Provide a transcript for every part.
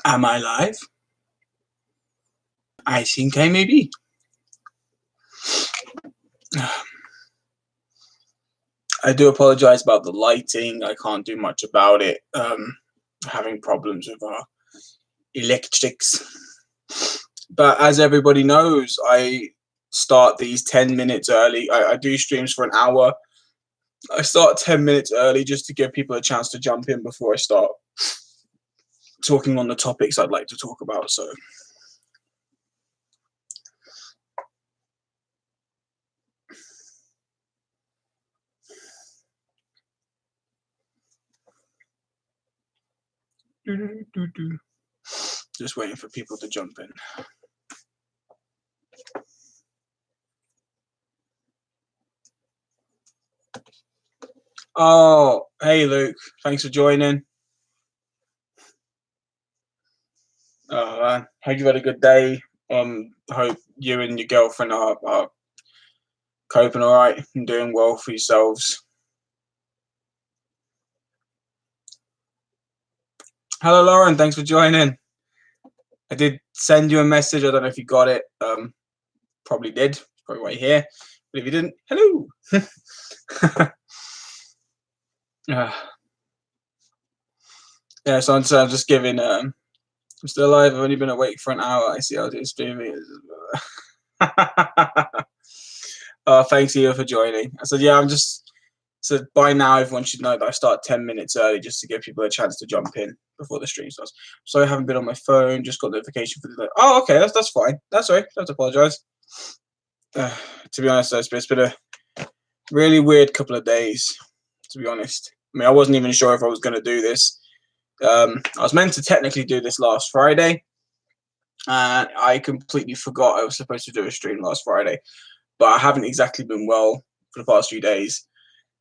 Am I live? I think I may be. I do apologize about the lighting. I can't do much about it. Having problems with our electrics. But as everybody knows, I start these 10 minutes early. I do streams for an hour. I start 10 minutes early just to give people a chance to jump in before I start talking on the topics I'd like to talk about. So just waiting for people to jump in. Oh, hey Luke, thanks for joining. Hope you've had a good day. Hope you and your girlfriend are coping all right and doing well for yourselves. Hello, Lauren. Thanks for joining. I did send you a message. I don't know if you got it. Probably did. Probably right here. But if you didn't, hello. Yeah, so I'm just giving. I'm still alive. I've only been awake for an hour. I see how this streaming is. Thanks, Eva, for joining. I said, yeah, so by now everyone should know that I start 10 minutes early just to give people a chance to jump in before the stream starts. So I haven't been on my phone, just got notification for the. Oh, okay, that's fine. That's all right. Don't apologize. To be honest, it's been a really weird couple of days, to be honest. I mean, I wasn't even sure if I was going to do this. I was meant to technically do this last Friday, and I completely forgot I was supposed to do a stream last Friday, but I haven't exactly been well for the past few days,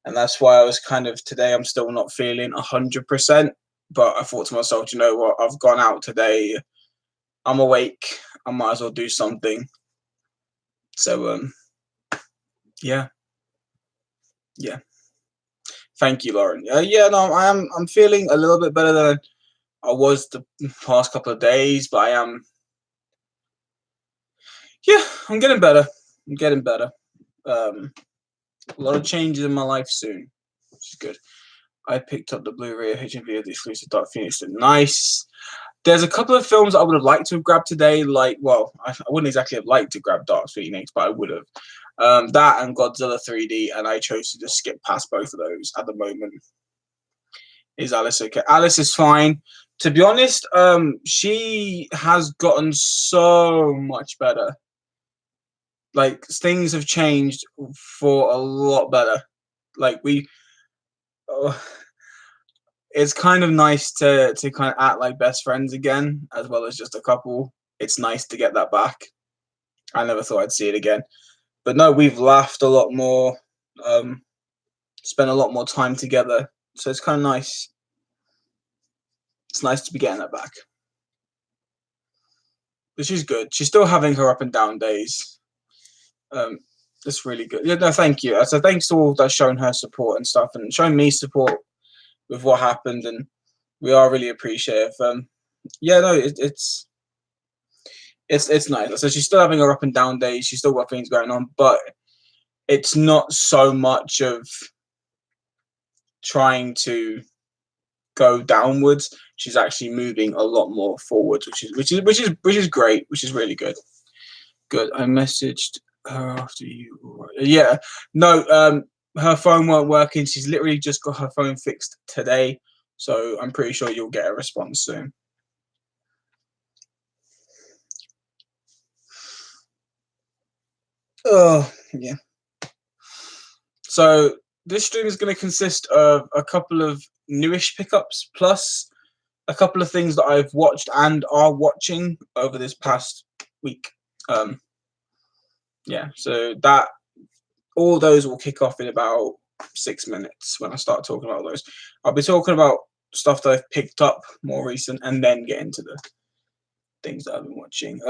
and that's why I was kind of, today I'm still not feeling 100%, but I thought to myself, you know what, I've gone out today, I'm awake, I might as well do something. So, yeah. Thank you, Lauren. Yeah, no, I'm feeling a little bit better than I was the past couple of days, but I'm getting better. A lot of changes in my life soon, which is good. I picked up the Blu-ray of HMV of the exclusive Dark Phoenix. Nice. There's a couple of films I would have liked to have grabbed today. Like, well, I wouldn't exactly have liked to grab Dark Phoenix, but I would have. That and Godzilla 3D, and I chose to just skip past both of those at the moment. Is Alice okay? Alice is fine. To be honest, she has gotten so much better. Like, things have changed for a lot better. Like, it's kind of nice to kind of act like best friends again, as well as just a couple. It's nice to get that back. I never thought I'd see it again. But no, we've laughed a lot more, spent a lot more time together. So it's kind of nice. It's nice to be getting that back. But she's good. She's still having her up and down days. That's really good. Yeah, no, thank you. So thanks to all that's shown her support and stuff, and showing me support with what happened, and we are really appreciative. Yeah, no, it's nice. So she's still having her up and down days. She's still got things going on, but it's not so much of trying to go downwards. She's actually moving a lot more forwards, which is great, which is really good. Good. I messaged her after you. Yeah. No. Her phone weren't working. She's literally just got her phone fixed today, so I'm pretty sure you'll get a response soon. Oh, yeah. So this stream is going to consist of a couple of newish pickups, plus a couple of things that I've watched and are watching over this past week. Yeah, so that all those will kick off in about 6 minutes when I start talking about those. I'll be talking about stuff that I've picked up more recent, and then get into the things that I've been watching.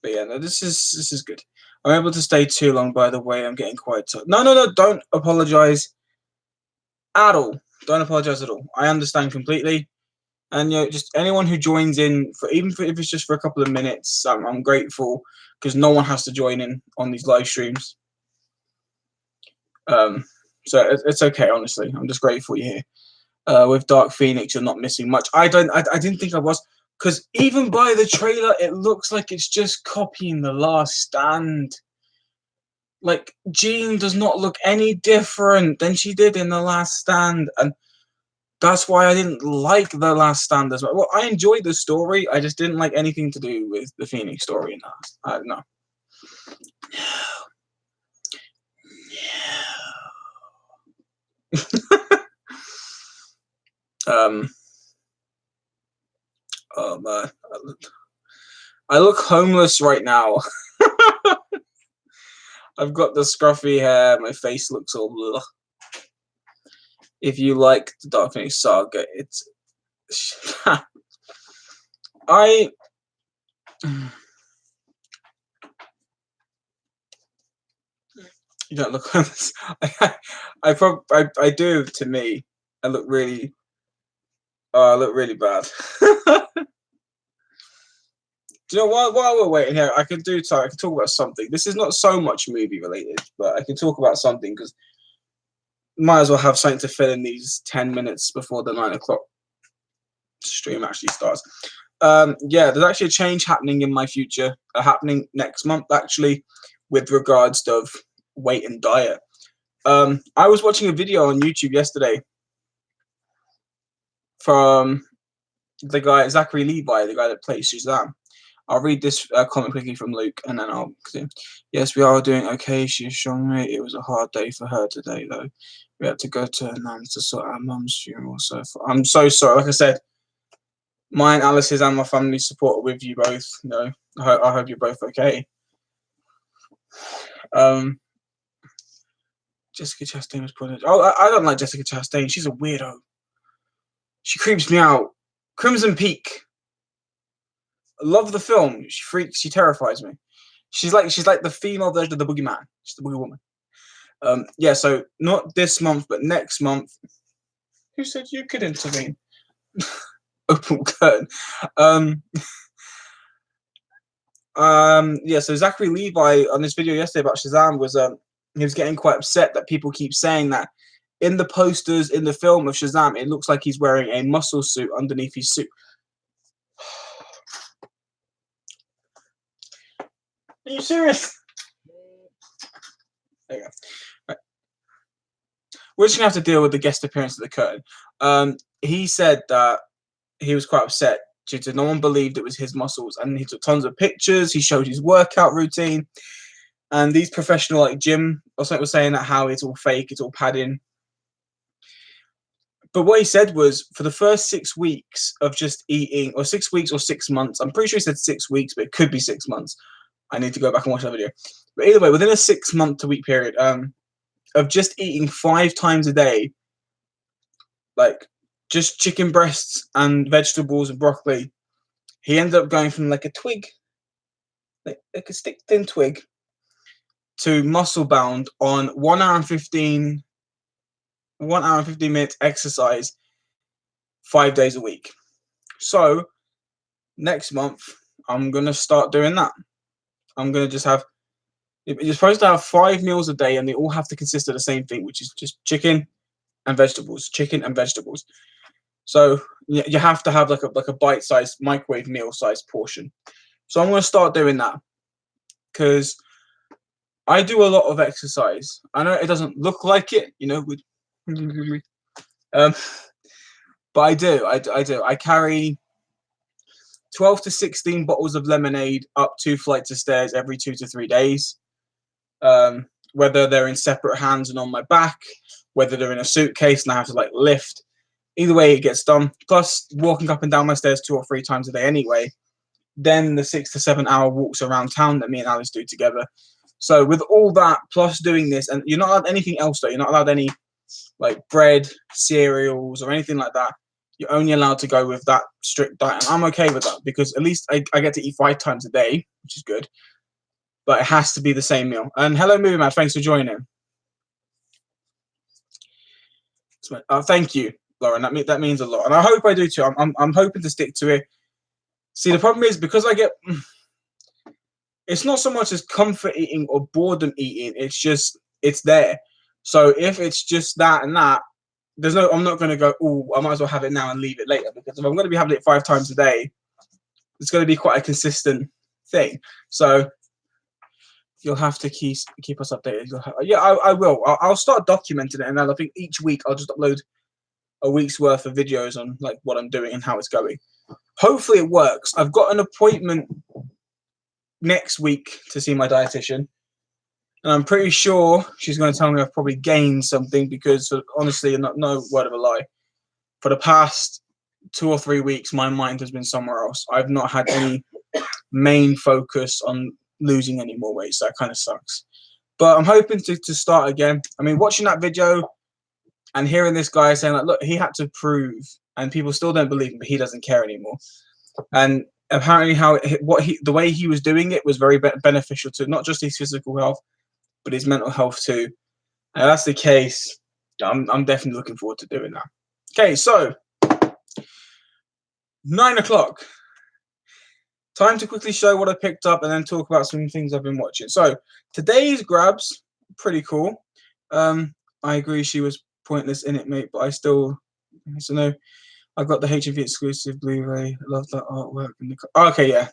But yeah, no, this is good. I'm able to stay too long, by the way. I'm getting quite tired. No, don't apologize at all. Don't apologize at all. I understand completely. And just anyone who joins in, if it's just for a couple of minutes, I'm grateful because no one has to join in on these live streams. So it's okay. Honestly, I'm just grateful you're here. With Dark Phoenix, you're not missing much. I didn't think I was, because even by the trailer, it looks like it's just copying The Last Stand. Like, Jean does not look any different than she did in The Last Stand, and that's why I didn't like The Last Stand as well. Well, I enjoyed the story. I just didn't like anything to do with the Phoenix story in that. No. Oh man, I look homeless right now. I've got the scruffy hair. My face looks all. Ugh. If you like the Dark Phoenix saga, it's I. You don't look homeless. I do. To me, I look really. I look really bad. Do you know while we're waiting here, I can talk about something. This is not so much movie related, but I can talk about something because might as well have something to fill in these 10 minutes before the 9 o'clock stream actually starts. Yeah, there's actually a change happening in my future, happening next month actually, with regards to weight and diet. I was watching a video on YouTube yesterday from the guy Zachary Levi, the guy that plays Shazam. I'll read this comment quickly from Luke, and then I'll continue. Yes, we are doing okay. She's showing me. It was a hard day for her today, though. We had to go to her nan's to sort our mum's funeral. So I'm so sorry. Like I said, mine, Alice's, and my family support with you both. You know, I hope you're both okay. Jessica Chastain was put in. Oh, I don't like Jessica Chastain. She's a weirdo. She creeps me out. Crimson Peak. I love the film. She freaks. She terrifies me. She's like the female version of the boogeyman. She's the boogie woman. Yeah. So not this month, but next month. Who said you could intervene? Open curtain. Yeah. So Zachary Levi on this video yesterday about Shazam was he was getting quite upset that people keep saying that in the posters in the film of Shazam, it looks like he's wearing a muscle suit underneath his suit. Are you serious? There you go. Right. We're just gonna have to deal with the guest appearance of the curtain. He said that he was quite upset due to no one believed it was his muscles, and he took tons of pictures. He showed his workout routine, and these professional like gym or something was saying that how it's all fake, it's all padding. But what he said was for the first 6 weeks of just eating, or 6 weeks or 6 months, I'm pretty sure he said 6 weeks, but it could be 6 months. I need to go back and watch that video. But either way, within a 6 month to week period of just eating 5 times a day, like just chicken breasts and vegetables and broccoli, he ended up going from like a twig, like a stick thin twig, to muscle bound on 1 hour and 15 minutes exercise 5 days a week. So next month I'm gonna start doing that. I'm gonna just have. You're supposed to have 5 meals a day, and they all have to consist of the same thing, which is just chicken and vegetables. Chicken and vegetables. So you have to have like a bite-sized microwave meal-sized portion. So I'm gonna start doing that because I do a lot of exercise. I know it doesn't look like it, you know, with but I do. I do. I carry 12 to 16 bottles of lemonade up 2 flights of stairs every 2 to 3 days. Whether they're in separate hands and on my back, whether they're in a suitcase and I have to like lift. Either way, it gets done. Plus, walking up and down my stairs 2 or 3 times a day anyway. Then the 6 to 7 hour walks around town that me and Alice do together. So with all that, plus doing this, and you're not allowed anything else though. You're not allowed any like bread, cereals, or anything like that. You're only allowed to go with that strict diet. And I'm okay with that because at least I get to eat 5 times a day, which is good. But it has to be the same meal. And hello, Movie Man. Thanks for joining. Thank you, Lauren. That means a lot, and I hope I do too. I'm hoping to stick to it. See, the problem is because I get. It's not so much as comfort eating or boredom eating. It's just it's there. So if it's just that and that, there's no. I'm not going to go. Oh, I might as well have it now and leave it later, because if I'm going to be having it 5 times a day, it's going to be quite a consistent thing. So you'll have to keep us updated. Yeah, I will. I'll start documenting it, and then I think each week I'll just upload a week's worth of videos on like what I'm doing and how it's going. Hopefully it works. I've got an appointment next week to see my dietitian, and I'm pretty sure she's going to tell me I've probably gained something, because honestly, no word of a lie, for the past 2 or 3 weeks my mind has been somewhere else. I've not had any main focus on losing any more weight, so that kind of sucks. But I'm hoping to start again. I mean, watching that video and hearing this guy saying like, look, he had to prove, and people still don't believe him, but he doesn't care anymore. And apparently the way he was doing it was very beneficial to not just his physical health, but his mental health too. And if that's the case, I'm definitely looking forward to doing that. Okay, so 9 o'clock. Time to quickly show what I picked up and then talk about some things I've been watching. So today's grabs, pretty cool. I agree she was pointless in it, mate, but I still, so no, I got the HMV exclusive Blu-ray. I love that artwork. Okay, yeah.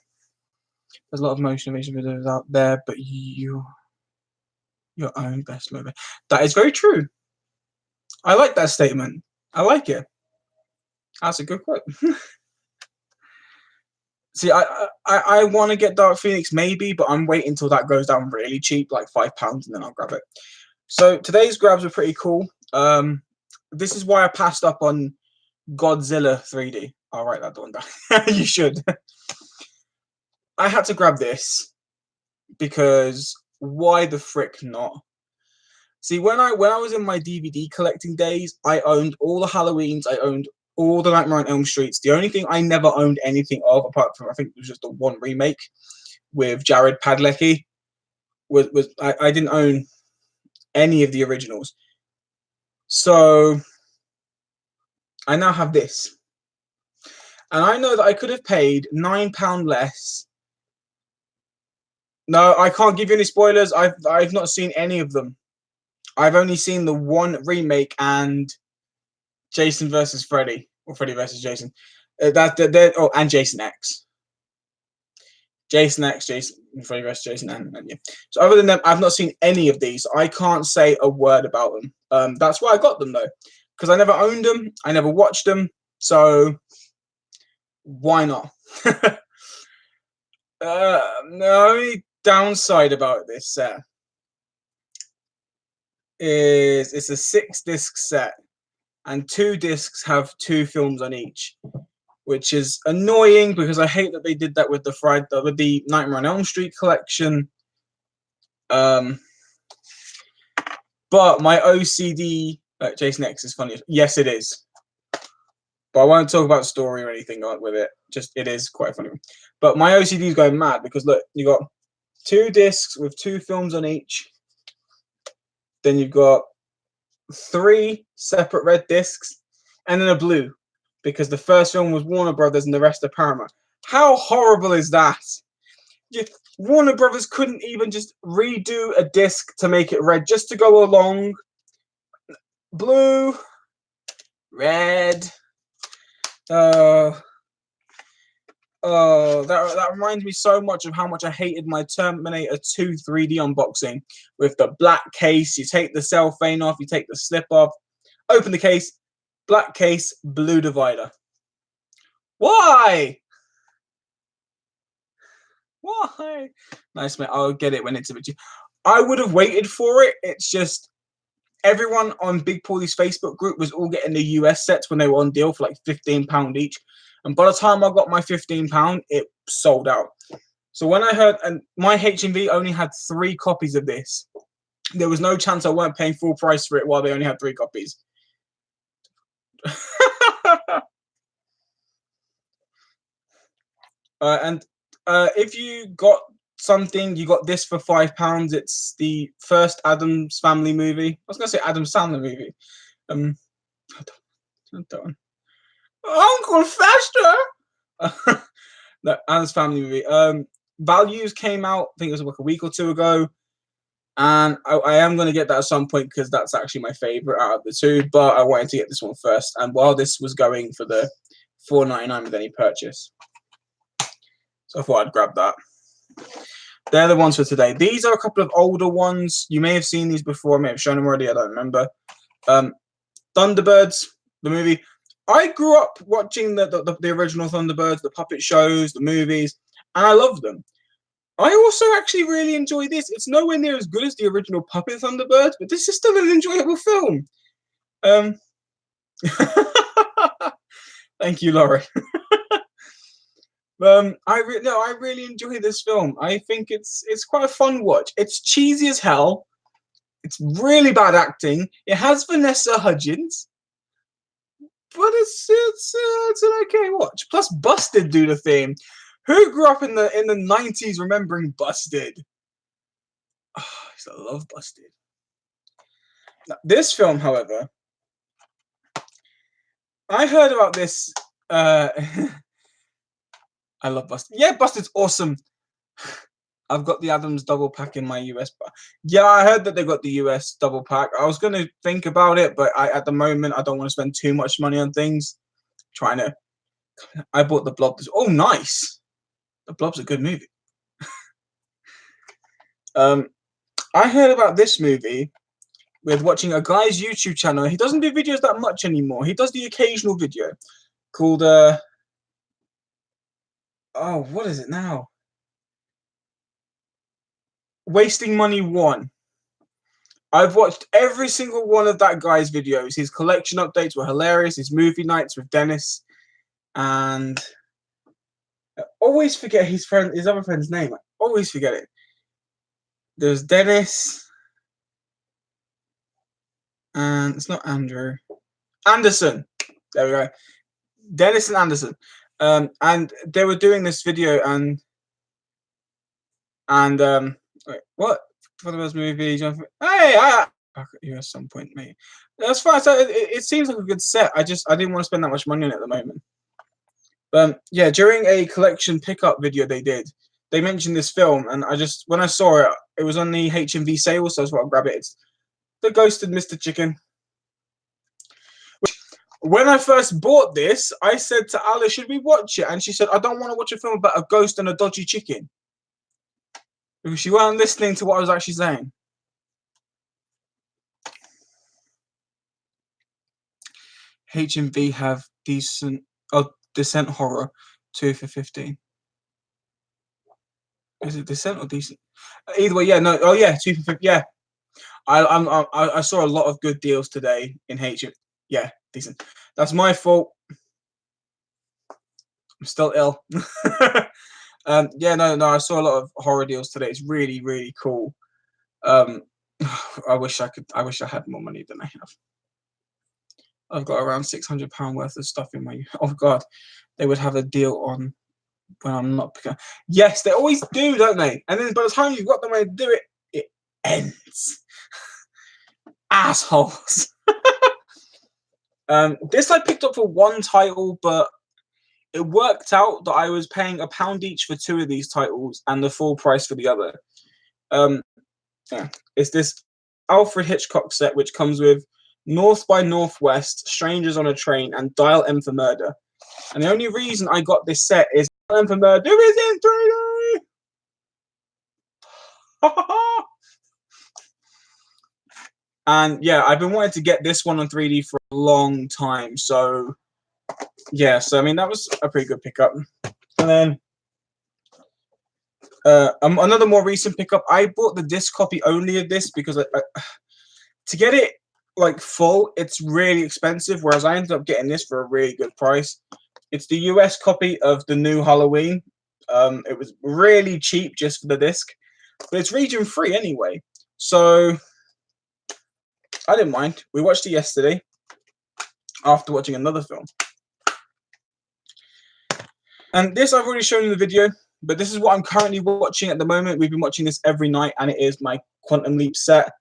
There's a lot of motivation videos out there, but your own best movie. That is very true. I like that statement. I like it. That's a good quote. See, I want to get Dark Phoenix maybe, but I'm waiting until that goes down really cheap, like £5, and then I'll grab it. So today's grabs are pretty cool. This is why I passed up on Godzilla 3D. I'll write that one down. You should. I had to grab this because why the frick not? See, when I was in my DVD collecting days, I owned all the Halloweens. I owned all the Nightmare on Elm Streets. The only thing I never owned anything of, apart from I think it was just the one remake with Jared Padalecki, was I didn't own any of the originals. So I now have this, and I know that I could have paid £9 less. No, I can't give you any spoilers. I've not seen any of them. I've only seen the one remake and Jason versus Freddy, or Freddy versus Jason. And Jason X. Jason X, Jason, Freddy versus Jason, and yeah. So other than them, I've not seen any of these. I can't say a word about them. That's why I got them though, because I never owned them, I never watched them. So why not? The only downside about this set is it's a 6-disc set, and 2 discs have 2 films on each, which is annoying because I hate that they did that with the Nightmare on Elm Street collection. But my OCD, Jason X is funny. Yes, it is. But I won't talk about story or anything with it. Just it is quite funny. But my OCD is going mad because look, you got 2 discs with 2 films on each. Then you've got 3 separate red discs, and then a blue, because the first film was Warner Brothers and the rest are Paramount. How horrible is that? Warner Brothers couldn't even just redo a disc to make it red, just to go along. Blue, red. That reminds me so much of how much I hated my Terminator 2 3D unboxing with the black case. You take the cellophane off, you take the slip off, open the case, black case, blue divider. Why? Why? Nice, mate. I'll get it when it's a bit cheap. I would have waited for it. It's just everyone on Big Paulie's Facebook group was all getting the US sets when they were on deal for like £15 each. And by the time I got my £15, it sold out. So when I heard, and my HMV only had 3 copies of this, there was no chance I weren't paying full price for it while they only had 3 copies. If you got something, you got this for £5. It's the first Addams Family movie. I was going to say Adam Sandler movie. Not that one. Uncle Faster. The Addams Family movie. Values came out, I think it was like a week or two ago, and I am going to get that at some point because that's actually my favorite out of the two. But I wanted to get this one first, and while this was going for the $4.99 with any purchase, so I thought I'd grab that. They're the ones for today. These are a couple of older ones. You may have seen these before. I may have shown them already. I don't remember. Thunderbirds, the movie. I grew up watching the original Thunderbirds, the puppet shows, the movies, and I love them. I also actually really enjoy this. It's nowhere near as good as the original Puppet Thunderbirds, but this is still an enjoyable film. Thank you, Laurie. I really enjoy this film. I think it's quite a fun watch. It's cheesy as hell. It's really bad acting. It has Vanessa Hudgens, but it's an okay watch. Plus, Busted do the theme. Who grew up in the 90s remembering Busted? Oh, I used to love Busted. Now, this film, however, I heard about this. I love Busted. Yeah, Busted's awesome. I've got the Addams double pack in my US. Yeah, I heard that they got the US double pack. I was gonna think about it, but at the moment I don't want to spend too much money on things. I bought the Blob. Oh, nice. The Blob's a good movie. I heard about this movie with watching a guy's YouTube channel. He doesn't do videos that much anymore. He does the occasional video called oh, what is it now? Wasting Money 1. I've watched every single one of that guy's videos. His collection updates were hilarious. His movie nights with Dennis, and I always forget his other friend's name. I always forget it. There's Dennis, and it's not Andrew. Anderson. There we go. Dennis and Anderson. And they were doing this video, and wait, what? For the first movie, hey, I'll cut you at some point, mate. That's fine. So it seems like a good set. I didn't want to spend that much money on it at the moment. Yeah, during a collection pickup video they mentioned this film, and when I saw it, it was on the HMV sale, so I thought I'd grab it. It's The Ghosted Mr. Chicken. When I first bought this, I said to Alice, should we watch it? And she said, I don't want to watch a film about a ghost and a dodgy chicken. Because she weren't listening to what I was actually saying. HMV have decent Descent Horror 2 for $15. Is it Descent or Decent? Either way, yeah, no. Oh yeah, 2 for $15. Yeah, I saw a lot of good deals today in HMV. Yeah, decent. That's my fault. I'm still ill. Yeah, no. I saw a lot of horror deals today. It's really, really cool. I wish I had more money than I have. I've got around £600 worth of stuff in my. Oh God, they would have a deal on when I'm not picking. Yes, they always do, don't they? And then by the time you've got the money to do it, it ends. Assholes. This I picked up for one title, but it worked out that I was paying £1 each for 2 of these titles and the full price for the other. Yeah, it's this Alfred Hitchcock set, which comes with North by Northwest, Strangers on a Train, and Dial M for Murder. And the only reason I got this set is Dial M for Murder is in 3D. And yeah, I've been wanting to get this one on 3D for a long time. So yeah, I mean that was a pretty good pickup. And then another more recent pickup. I bought the disc copy only of this because to get it like full, it's really expensive. Whereas I ended up getting this for a really good price. It's the US copy of the new Halloween. It was really cheap just for the disc, but it's region free anyway. So I didn't mind. We watched it yesterday after watching another film. And this I've already shown in the video, but this is what I'm currently watching at the moment. We've been watching this every night, and it is my Quantum Leap set.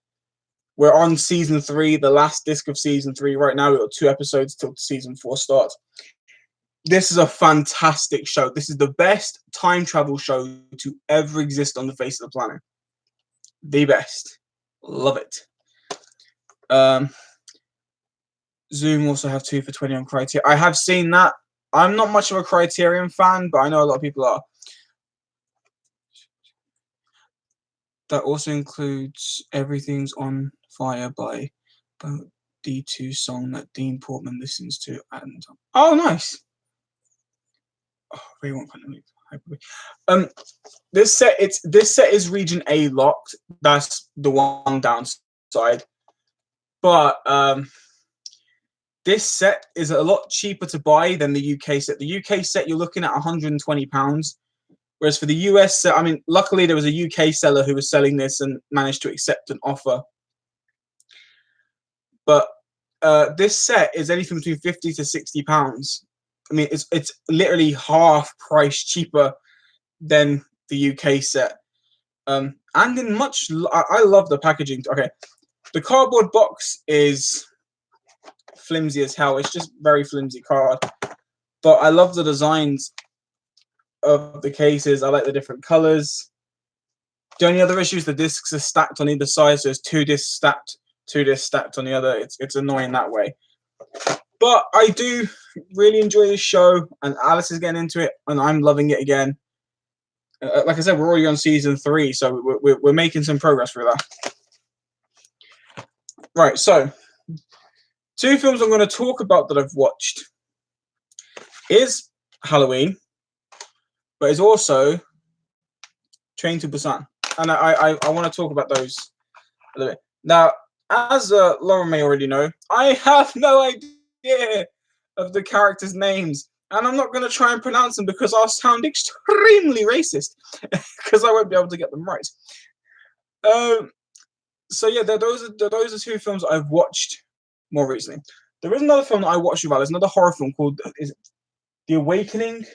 We're on season 3, the last disc of season 3 right now. We've got 2 episodes till season 4 starts. This is a fantastic show. This is the best time travel show to ever exist on the face of the planet. The best. Love it. Zoom also have 2 for $20 on Criterion. I have seen that. I'm not much of a Criterion fan, but I know a lot of people are. That also includes Everything's on Fire by D2 song that Dean Portman listens to. And oh, nice. Oh, I really want to this set is region A locked. That's the one downside. But this set is a lot cheaper to buy than the UK set. The UK set you're looking at £120. Whereas for the US set, I mean, luckily there was a UK seller who was selling this and managed to accept an offer. But this set is anything between £50 to £60. I mean, it's literally half price cheaper than the UK set. And in much, I love the packaging. Okay, the cardboard box is flimsy as hell. It's just very flimsy card. But I love the designs of the cases. I like the different colors. The only other issue is the discs are stacked on either side, so there's 2 discs stacked, 2 discs stacked on the other. It's annoying that way. But I do really enjoy this show, and Alice is getting into it, and I'm loving it again. Like I said, we're already on season 3, so we're making some progress with that. Right, so 2 films I'm going to talk about that I've watched is Halloween, but it's also Train to Busan, and I want to talk about those a little bit. Now, as Lauren may already know, I have no idea of the characters' names, and I'm not going to try and pronounce them because I'll sound extremely racist because I won't be able to get them right. So yeah, those are 2 films I've watched more recently. There is another film that I watched about. There's another horror film called The Awakenings.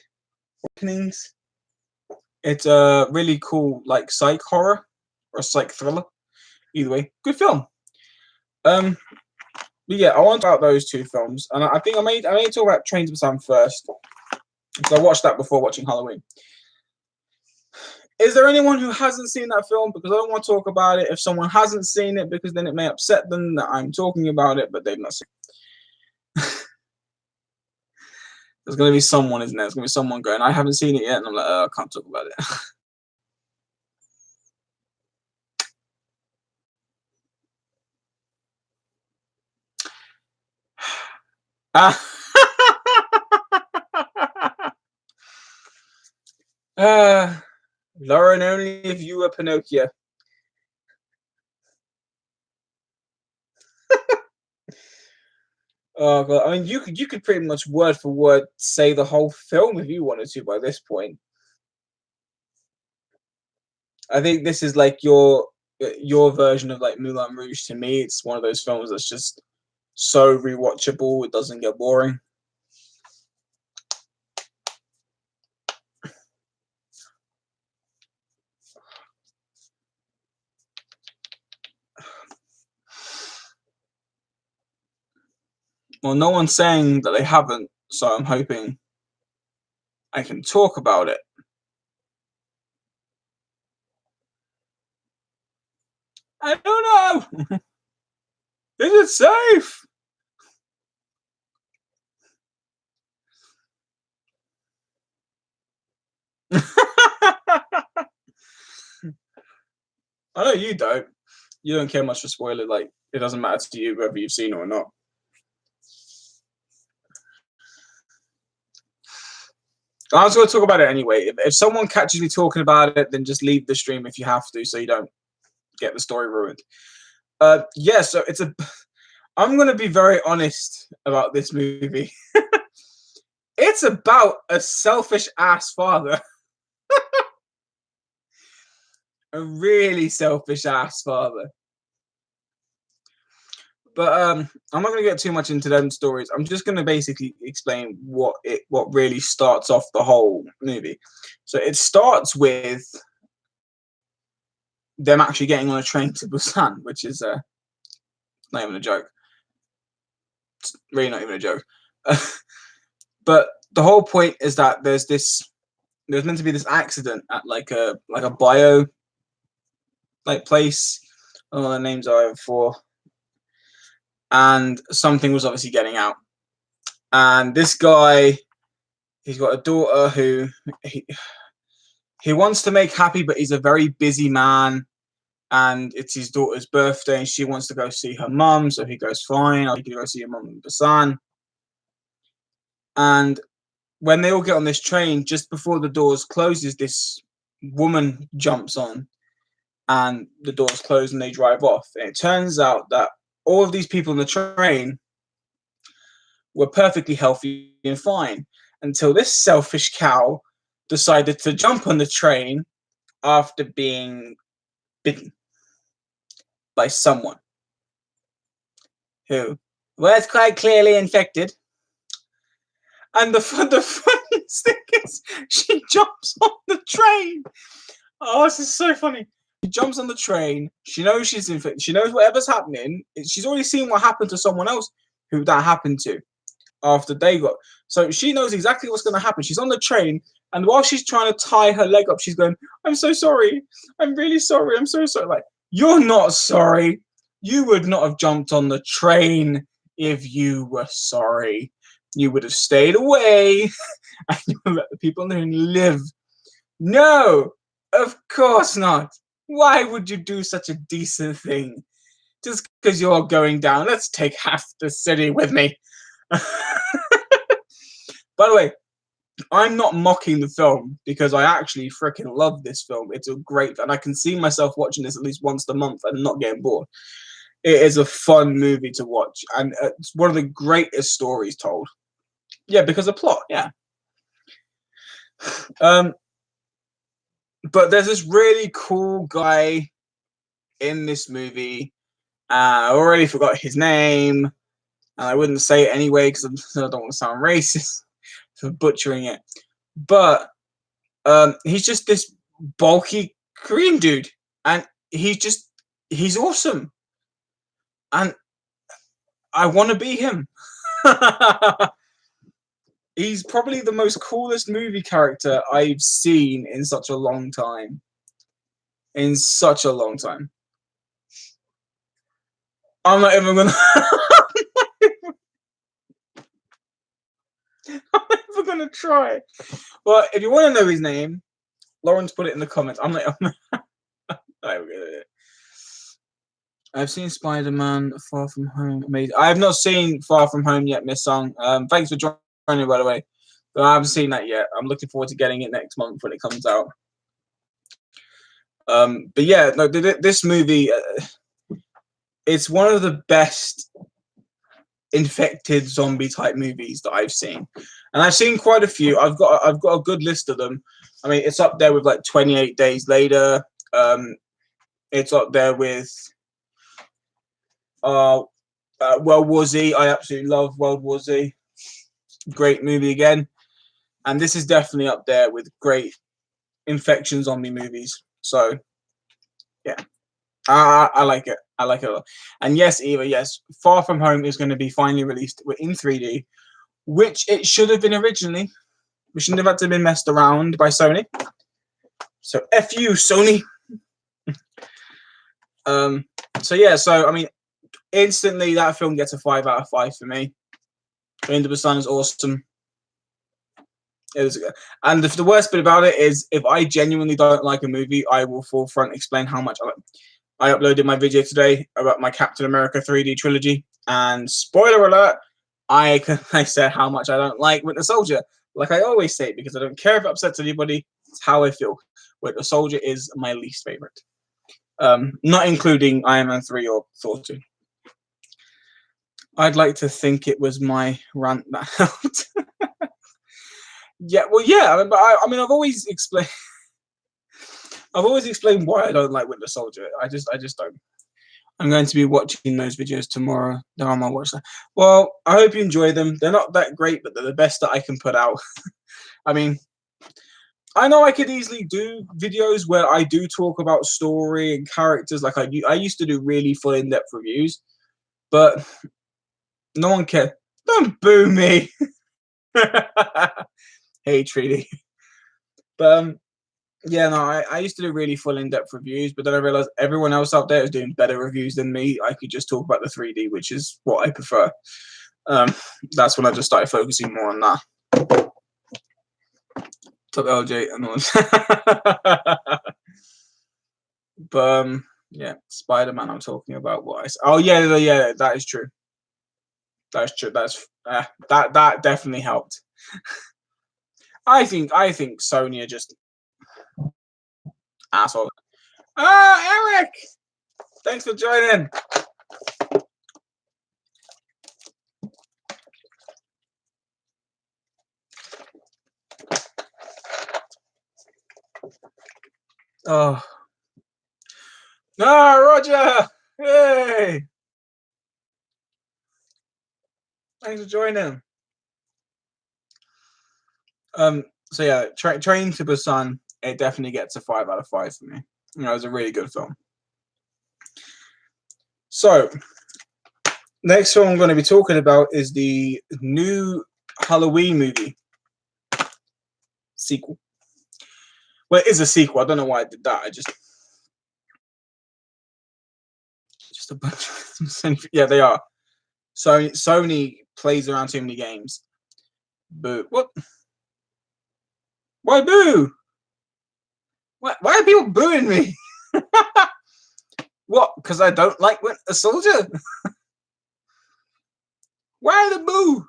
It's a really cool, like, psych horror or psych thriller. Either way, good film. But yeah, I want to talk about those 2 films, and I think I may talk about Train to Busan first because I watched that before watching Halloween. Is there anyone who hasn't seen that film? Because I don't want to talk about it if someone hasn't seen it, because then it may upset them that I'm talking about it, but they've not seen it. There's going to be someone, isn't there? There's going to be someone going, I haven't seen it yet, and I'm like, I can't talk about it. Lauren, only if you were Pinocchio. Oh god! I mean, you could pretty much word for word say the whole film if you wanted to by this point. I think this is like your version of like Moulin Rouge to me. It's one of those films that's just so rewatchable. It doesn't get boring. Well, no one's saying that they haven't, so I'm hoping I can talk about it. I don't know. Is it safe? I know you don't. You don't care much for spoilers. Like, it doesn't matter to you whether you've seen it or not. I was going to talk about it anyway. If someone catches me talking about it, then just leave the stream if you have to, so you don't get the story ruined. Yeah, so I'm going to be very honest about this movie. It's about a selfish ass father. A really selfish ass father. But I'm not going to get too much into them stories. I'm just going to basically explain what really starts off the whole movie. So it starts with them actually getting on a train to Busan, which is Not even a joke. It's really not even a joke. But the whole point is that there's meant to be this accident at like a bio like place. I don't know what the names are for. And something was obviously getting out. And this guy, he's got a daughter who he wants to make happy, but he's a very busy man. And it's his daughter's birthday, and she wants to go see her mum. So he goes, fine, I'll go see your mum in Busan. And when they all get on this train, just before the doors closes, this woman jumps on, and the doors close, and they drive off. And it turns out that all of these people on the train were perfectly healthy and fine until this selfish cow decided to jump on the train after being bitten by someone who was quite clearly infected. And the funniest thing is, she jumps on the train. Oh, this is so funny. She jumps on the train. She knows she's infected. She knows whatever's happening. She's already seen what happened to someone else who that happened to after they got. So she knows exactly what's going to happen. She's on the train, and while she's trying to tie her leg up, she's going, I'm so sorry. I'm really sorry. I'm so sorry. Like, you're not sorry. You would not have jumped on the train if you were sorry. You would have stayed away and you would let the people live. No, of course not. Why would you do such a decent thing? Just because you're going down, let's take half the city with me. By the way, I'm not mocking the film because I actually freaking love this film. It's a great, and I can see myself watching this at least once a month and not getting bored. It is a fun movie to watch, and it's one of the greatest stories told. Yeah, because of plot, yeah. But there's this really cool guy in this movie. I already forgot his name, and I wouldn't say it anyway because I don't want to sound racist for butchering it. But he's just this bulky Korean dude, and he's awesome, and I want to be him. He's probably the most coolest movie character I've seen in such a long time. In such a long time. I'm not even gonna. I'm not even gonna try. Well, if you want to know his name, Lawrence put it in the comments. I'm like, I've seen Spider-Man Far From Home. Amazing. I have not seen Far From Home yet, Miss Song. Thanks for joining, by the way. But I haven't seen that yet. I'm looking forward to getting it next month when it comes out. But yeah, no, this movie, it's one of the best infected zombie type movies that I've seen, and I've seen quite a few. I've got a good list of them. I mean, it's up there with like 28 Days Later. It's up there with World War Z. I absolutely love World War Z. Great movie again. And this is definitely up there with great infection zombie movies. So, yeah, I like it. I like it a lot. And yes, Eva, yes, Far From Home is going to be finally released in 3D, which it should have been originally. We shouldn't have had to have been messed around by Sony. So, F you, Sony. So, yeah, so, I mean, instantly that film gets a 5 out of 5 for me. Train to Busan is awesome. And the worst bit about it is, if I genuinely don't like a movie, I will full front explain how much I like. I uploaded my video today about my Captain America 3D trilogy, and spoiler alert, I said how much I don't like Winter Soldier, like I always say, because I don't care if it upsets anybody. It's how I feel. Winter Soldier is my least favorite, not including Iron Man 3 or Thor 2. I'd like to think it was my rant that helped. Yeah, well, yeah. I mean, I've always explained why I don't like Winter Soldier. I just don't. I'm going to be watching those videos tomorrow. They're on my watch list. Well, I hope you enjoy them. They're not that great, but they're the best that I can put out. I mean, I know I could easily do videos where I do talk about story and characters. Like I used to do really full in-depth reviews. But no one cared. Don't boo me. Hey, Treaty. But yeah, no, I used to do really full in-depth reviews, but then I realized everyone else out there is doing better reviews than me. I could just talk about the 3D, which is what I prefer. That's when I just started focusing more on that. Top LJ and all. But yeah, Spider-Man. I'm talking about oh yeah, that is true. That's true. That definitely helped. I think Sony are just assholes. Ah, Eric, thanks for joining. Oh no, Roger. Hey, thanks for joining. So yeah, Train to Busan. It definitely gets a 5 out of 5 for me. You know, it was a really good film. So, next film I'm going to be talking about is the new Halloween movie sequel. Well, it is a sequel. I don't know why I did that. I just a bunch of yeah, they are. Sony plays around too many games. Boo. What? Why boo? Why are people booing me? What? Because I don't like Winter Soldier? Why the boo?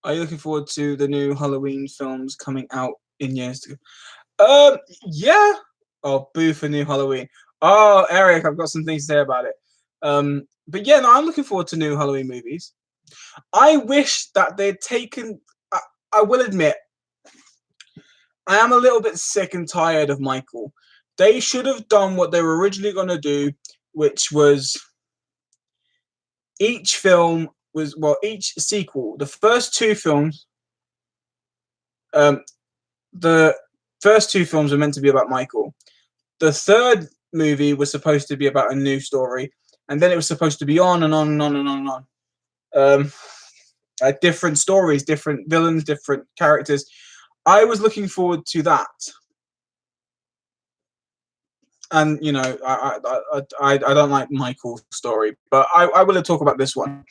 Are you looking forward to the new Halloween films coming out in years to go? Yeah. Oh, boo for new Halloween. Oh, Eric, I've got some things to say about it. But yeah, no, I'm looking forward to new Halloween movies. I wish that they'd taken. I will admit, I am a little bit sick and tired of Michael. They should have done what they were originally going to do, which was each film was each sequel. The first two films, the first two films were meant to be about Michael. The third movie was supposed to be about a new story, and then it was supposed to be on and on and on and on and on. Different stories, different villains, different characters. I was looking forward to that, and you know, I don't like Michael's story, but I will talk about this one.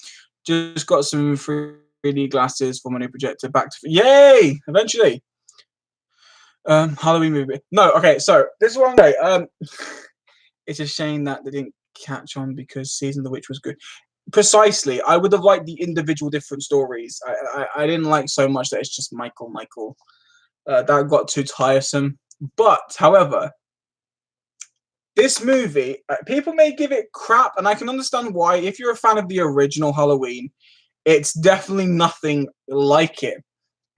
Just got some 3D glasses for my new projector. Back to yay! Eventually, Halloween movie. No, okay. So this is what I'm saying. It's a shame that they didn't catch on because Season of the Witch was good. Precisely, I would have liked the individual different stories. I didn't like so much that it's just Michael. That got too tiresome. But however, this movie, people may give it crap, and I can understand why. If you're a fan of the original Halloween, it's definitely nothing like it.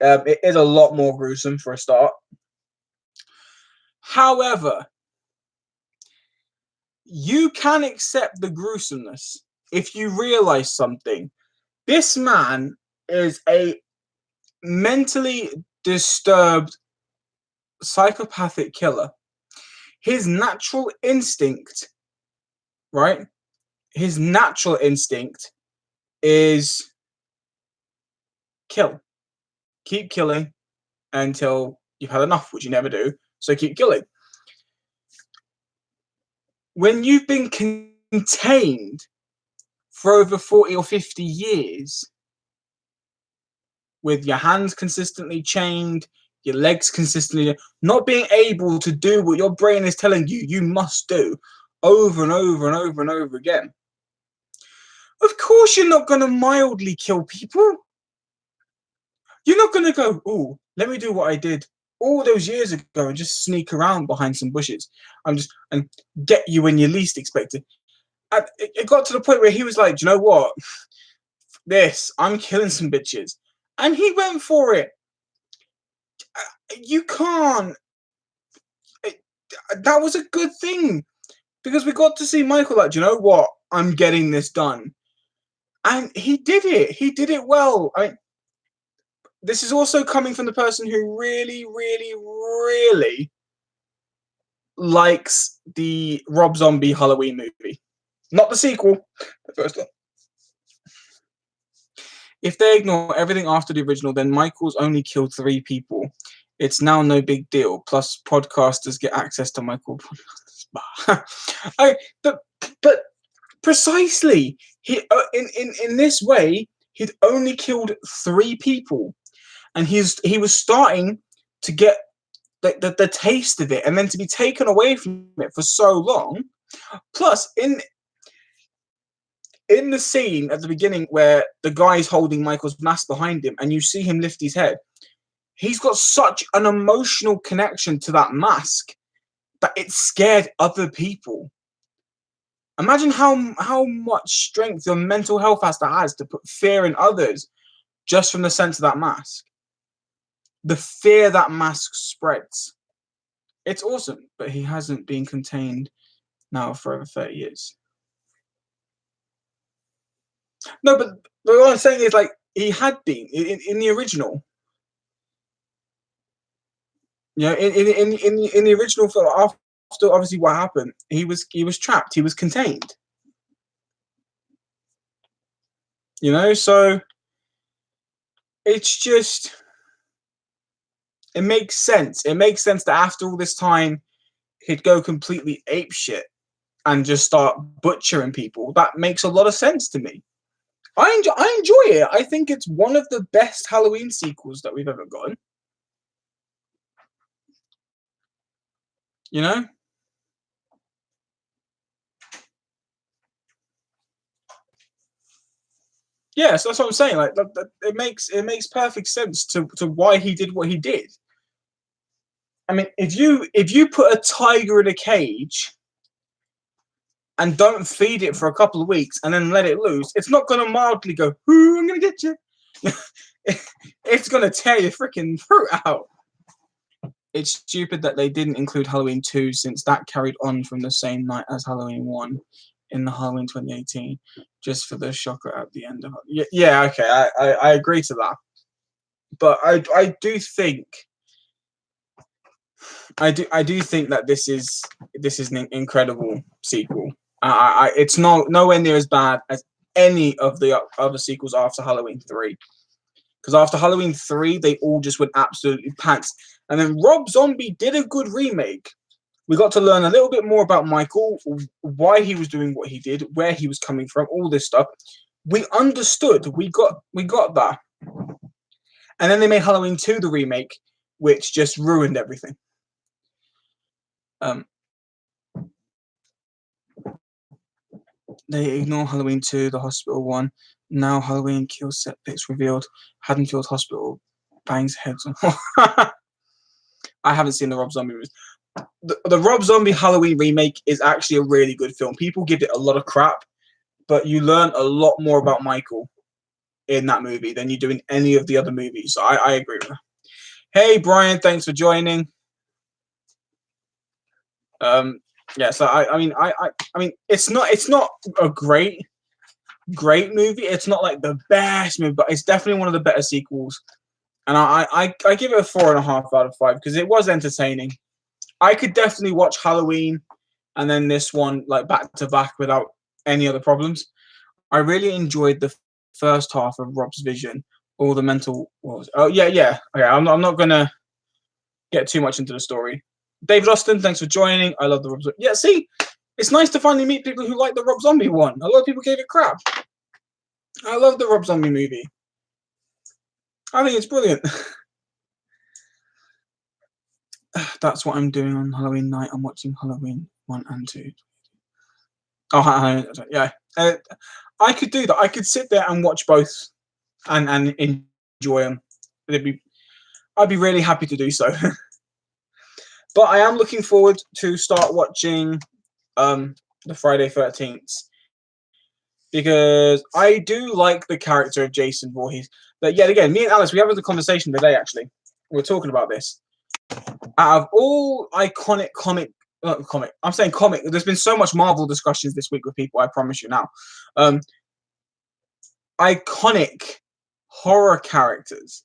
It is a lot more gruesome for a start. However, you can accept the gruesomeness if you realize something. This man is a mentally disturbed psychopathic killer. His natural instinct, right? His natural instinct is kill. Keep killing until you've had enough, which you never do. So keep killing. When you've been contained for over 40 or 50 years, with your hands consistently chained, your legs consistently, not being able to do what your brain is telling you you must do over and over and over and over again. Of course you're not going to mildly kill people. You're not going to go, oh, let me do what I did all those years ago and just sneak around behind some bushes and get you when you least expect it. And it got to the point where he was like, do you know what? I'm killing some bitches. And he went for it. You can't. That was a good thing because we got to see Michael like, do you know what? I'm getting this done. And he did it. He did it well. I mean, this is also coming from the person who really, really, really likes the Rob Zombie Halloween movie. Not the sequel. The first one. If they ignore everything after the original, then Michael's only killed 3 people. It's now no big deal. Plus, podcasters get access to Michael. But precisely, he in this way, he'd only killed 3 people, and he was starting to get the taste of it, and then to be taken away from it for so long. Plus, in the scene at the beginning where the guy's holding Michael's mask behind him and you see him lift his head, he's got such an emotional connection to that mask that it scared other people. Imagine how much strength your mental health has to put fear in others just from the sense of that mask. The fear that mask spreads. It's awesome, but he hasn't been contained now for over 30 years. No, but what I'm saying is, like, he had been in the original. You know, in the original film, after obviously what happened, he was trapped. He was contained. You know, so it's just, it makes sense. It makes sense that after all this time, he'd go completely apeshit and just start butchering people. That makes a lot of sense to me. I enjoy it. I think it's one of the best Halloween sequels that we've ever gotten. You know? Yeah, so that's what I'm saying. Like, it makes perfect sense to why he did what he did. I mean, if you put a tiger in a cage and don't feed it for a couple of weeks and then let it loose, it's not going to mildly go, "Ooh, I'm going to get you." It's going to tear your freaking throat out. It's stupid that they didn't include Halloween 2, since that carried on from the same night as Halloween 1 in the Halloween 2018, just for the shocker at the end of it. Yeah, okay, I agree to that. But I do think that this is an incredible sequel. It's nowhere near as bad as any of the other sequels after Halloween 3. Because after Halloween 3, they all just went absolutely pants. And then Rob Zombie did a good remake. We got to learn a little bit more about Michael, why he was doing what he did, where he was coming from, all this stuff. We understood. We got that. And then they made Halloween 2 the remake, which just ruined everything. They ignore Halloween 2, the hospital one. Now Halloween kill set pics revealed. Haddonfield Hospital bangs heads on. I haven't seen the Rob Zombie movies. The Rob Zombie Halloween remake is actually a really good film. People give it a lot of crap, but you learn a lot more about Michael in that movie than you do in any of the other movies. So I agree with that. Hey Brian, thanks for joining. Yeah, so I mean it's not a great movie. It's not like the best movie, but it's definitely one of the better sequels. And I give it a 4.5 out of 5 because it was entertaining. I could definitely watch Halloween and then this one like back to back without any other problems. I really enjoyed the first half of Rob's vision. All the mental yeah. Okay, I'm not gonna get too much into the story. David Austin, thanks for joining. I love the Rob Zombie. Yeah, see, it's nice to finally meet people who like the Rob Zombie one. A lot of people gave it crap. I love the Rob Zombie movie. I think it's brilliant. That's what I'm doing on Halloween night. I'm watching Halloween 1 and 2. Oh, yeah. I could do that. I could sit there and watch both and enjoy them. I'd be really happy to do so. But I am looking forward to start watching the Friday 13th because I do like the character of Jason Voorhees. But yet again, me and Alice, we had a conversation today. Actually, we were talking about this. Out of all iconic comic, I'm saying comic. There's been so much Marvel discussions this week with people. I promise you now. Iconic horror characters.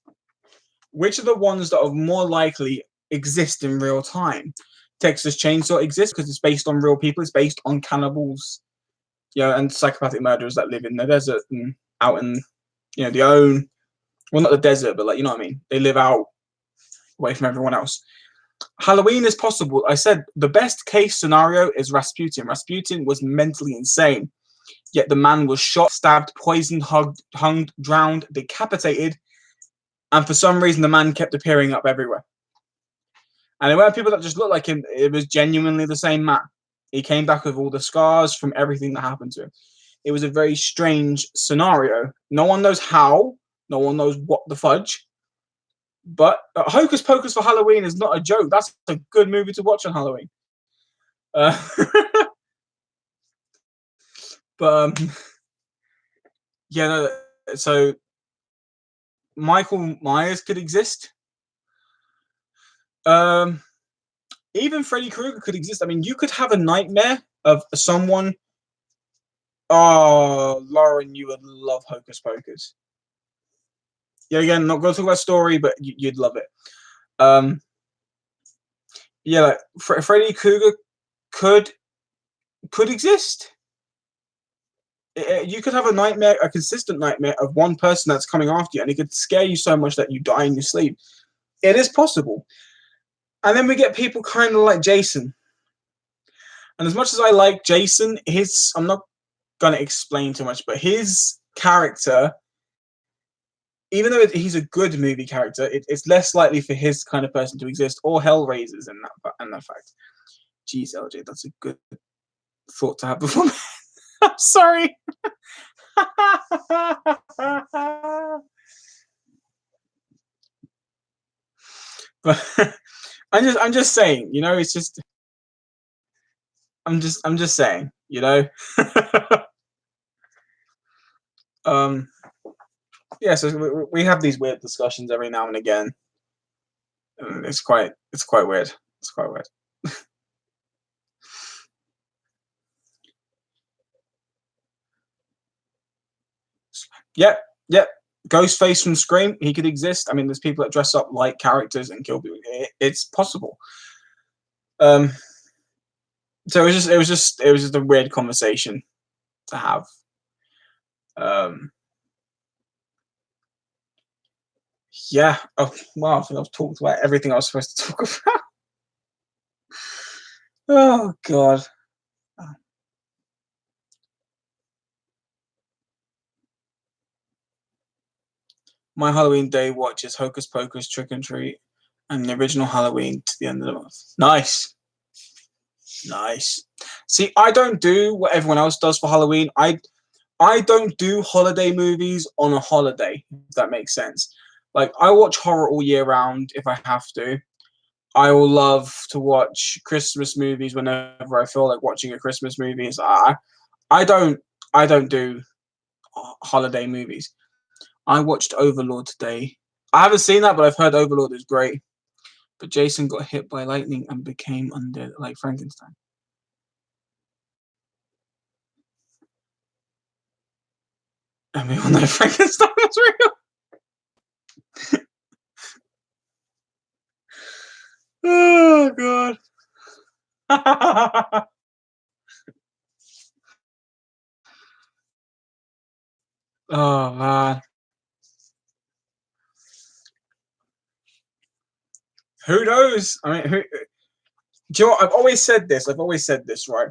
Which are the ones that are more likely exist in real time? Texas Chainsaw exists because it's based on real people. It's based on cannibals. and psychopathic murderers that live in the desert and out in, the own, well, not the desert, but like, you know what I mean? They live out away from everyone else. Halloween is possible. I said the best case scenario is Rasputin. Rasputin was mentally insane, yet the man was shot, stabbed, poisoned, hung, drowned, decapitated, and for some reason the man kept appearing up everywhere. And there weren't people that just looked like him. It was genuinely the same man. He came back with all the scars from everything that happened to him. It was a very strange scenario. No one knows how. No one knows what the fudge. But Hocus Pocus for Halloween is not a joke. That's a good movie to watch on Halloween. But yeah, no, so Michael Myers could exist. Even Freddy Krueger could exist. I mean, you could have a nightmare of someone. Oh, Lauren, you would love Hocus Pocus. Yeah, again, not going to talk about story, but you'd love it. Yeah, like Freddy Krueger could exist. You could have a nightmare, a consistent nightmare of one person that's coming after you, and it could scare you so much that you die in your sleep. It is possible. And then we get people kind of like Jason. And as much as I like Jason, I'm not going to explain too much, but his character, even though he's a good movie character, it's less likely for his kind of person to exist, or Hellraisers in that fact. Jeez, LJ, that's a good thought to have before. I'm sorry. But I'm just saying, it's just I'm just saying, yeah, so we have these weird discussions every now and again. It's quite weird. It's quite weird. Yep. Ghostface from Scream, he could exist. I mean, there's people that dress up like characters and kill people. It's possible. So it was just a weird conversation to have. Yeah. Oh wow! I think I've talked about everything I was supposed to talk about. Oh god. My Halloween day watch is Hocus Pocus, Trick and Treat, and the original Halloween to the end of the month. Nice. See, I don't do what everyone else does for Halloween. I don't do holiday movies on a holiday, if that makes sense. Like, I watch horror all year round if I have to. I will love to watch Christmas movies whenever I feel like watching a Christmas movie. So I don't do holiday movies. I watched Overlord today. I haven't seen that, but I've heard Overlord is great. But Jason got hit by lightning and became undead like Frankenstein. And we all know Frankenstein was real. Oh god. Oh man. Who knows? I mean, do you know what? I've always said this, right?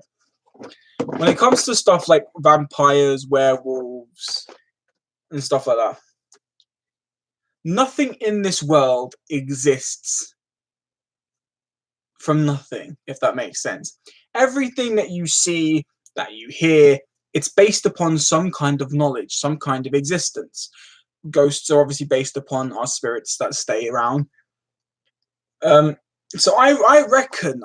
When it comes to stuff like vampires, werewolves, and stuff like that, nothing in this world exists from nothing, if that makes sense. Everything that you see, that you hear, it's based upon some kind of knowledge, some kind of existence. Ghosts are obviously based upon our spirits that stay around. So I reckon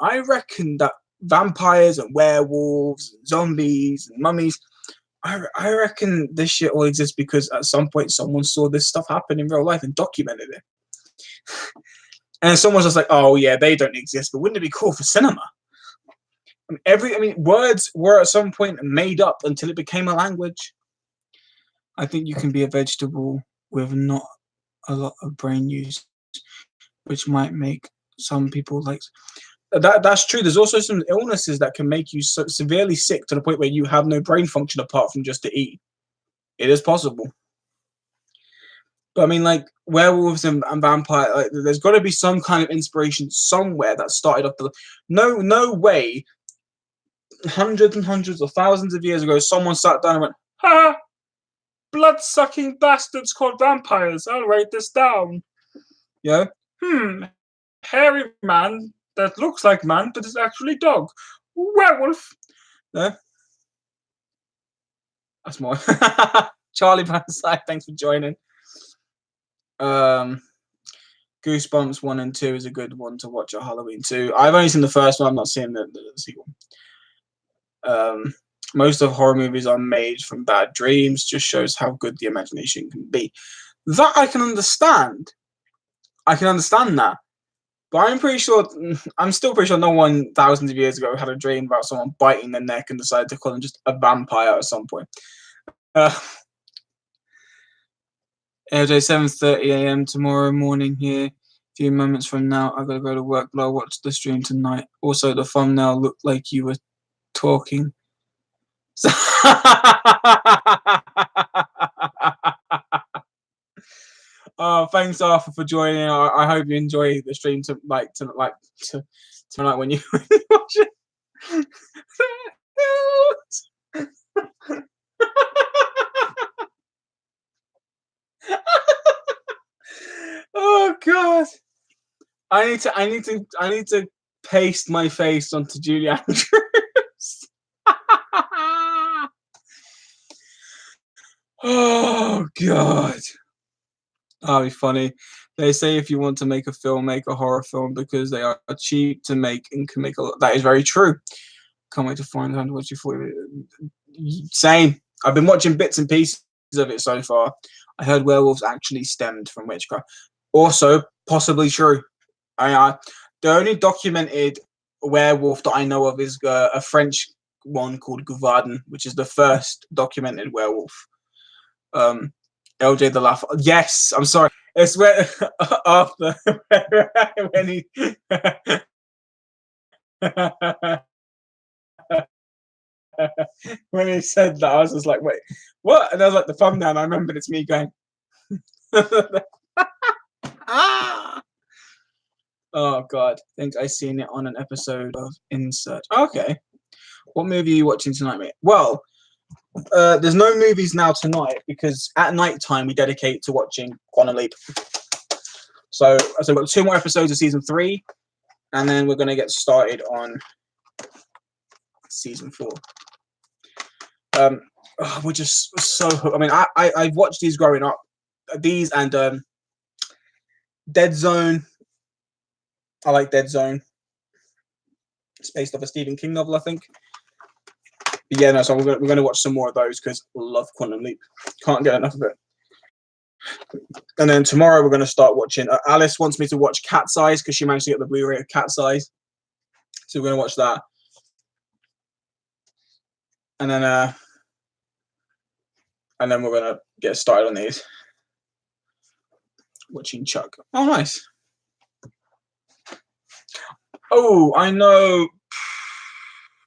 that vampires and werewolves and zombies and mummies, I reckon this shit all exists because at some point someone saw this stuff happen in real life and documented it. And someone's just like, oh yeah, they don't exist, but wouldn't it be cool for cinema? I mean, words were at some point made up until it became a language. I think you can be a vegetable with not a lot of brain use, which might make some people like. That's true. There's also some illnesses that can make you so severely sick to the point where you have no brain function apart from just to eat. It is possible. But I mean, like werewolves and vampire, like, there's got to be some kind of inspiration somewhere that started off the. No way. Hundreds and hundreds or thousands of years ago, someone sat down and went, "Ha! Blood-sucking bastards called vampires. I'll write this down." Yeah. Hairy man that looks like man but is actually dog. Werewolf. Yeah. That's more. Charlie Panside, thanks for joining. Goosebumps 1 and 2 is a good one to watch at Halloween 2. I've only seen the first one. I'm not seeing the sequel. Most of horror movies are made from bad dreams. Just shows how good the imagination can be. That I can understand. I can understand that. But I'm still pretty sure no one thousands of years ago had a dream about someone biting their neck and decided to call them just a vampire at some point. LJ, 7:30 a.m. tomorrow morning here. A few moments from now, I gotta go to work, but I'll watch the stream tonight. Also, the thumbnail looked like you were talking. Thanks, Arthur, for joining. I hope you enjoy the stream tonight when you watch it. Oh God! I need to paste my face onto Julie Andrews. Oh God! That'll be funny. They say if you want to make a film, make a horror film because they are cheap to make and can make a lot. That is very true. Can't wait to find out what you thought. Same. I've been watching bits and pieces of it so far. I heard werewolves actually stemmed from witchcraft. Also, possibly true. The only documented werewolf that I know of is a French one called Guvardin, which is the first documented werewolf. LJ the laugh. Yes, I'm sorry. It's where after when he when he said that, I was just like, wait, what? And I was like, the thumbnail. And I remembered it's me going. Oh God, I think I seen it on an episode of In Search. Okay, what movie are you watching tonight, mate? Well, there's no movies now tonight because at night time we dedicate to watching Quantum Leap. So we've got 2 more episodes of season 3, and then we're gonna get started on season 4. We're just so. I mean, I've watched these growing up. These and Dead Zone. I like Dead Zone. It's based off a Stephen King novel, I think. But yeah, no. So we're gonna watch some more of those because I love Quantum Leap. Can't get enough of it. And then tomorrow we're gonna start watching. Alice wants me to watch Cat's Eyes because she managed to get the Blu-ray of Cat's Eyes. So we're gonna watch that. And then we're gonna get started on these. Watching Chuck. Oh, nice. Oh, I know.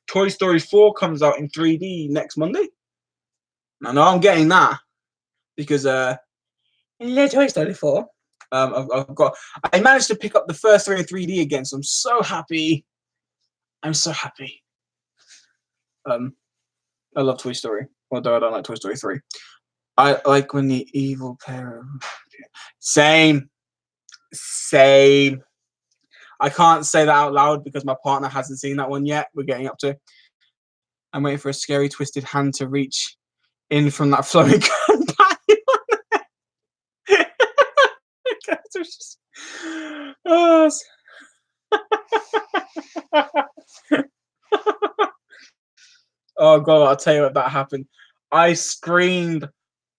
Toy Story 4 comes out in 3D next Monday. I know I'm getting that because in Toy Story 4, I managed to pick up the first 3 in 3D again, so I'm so happy. I'm so happy. I love Toy Story, although I don't like Toy Story 3. I like when the evil pair. Same. I can't say that out loud because my partner hasn't seen that one yet. We're getting up to. I'm waiting for a scary, twisted hand to reach in from that flowing gun. Oh God, I'll tell you what that happened. I screamed.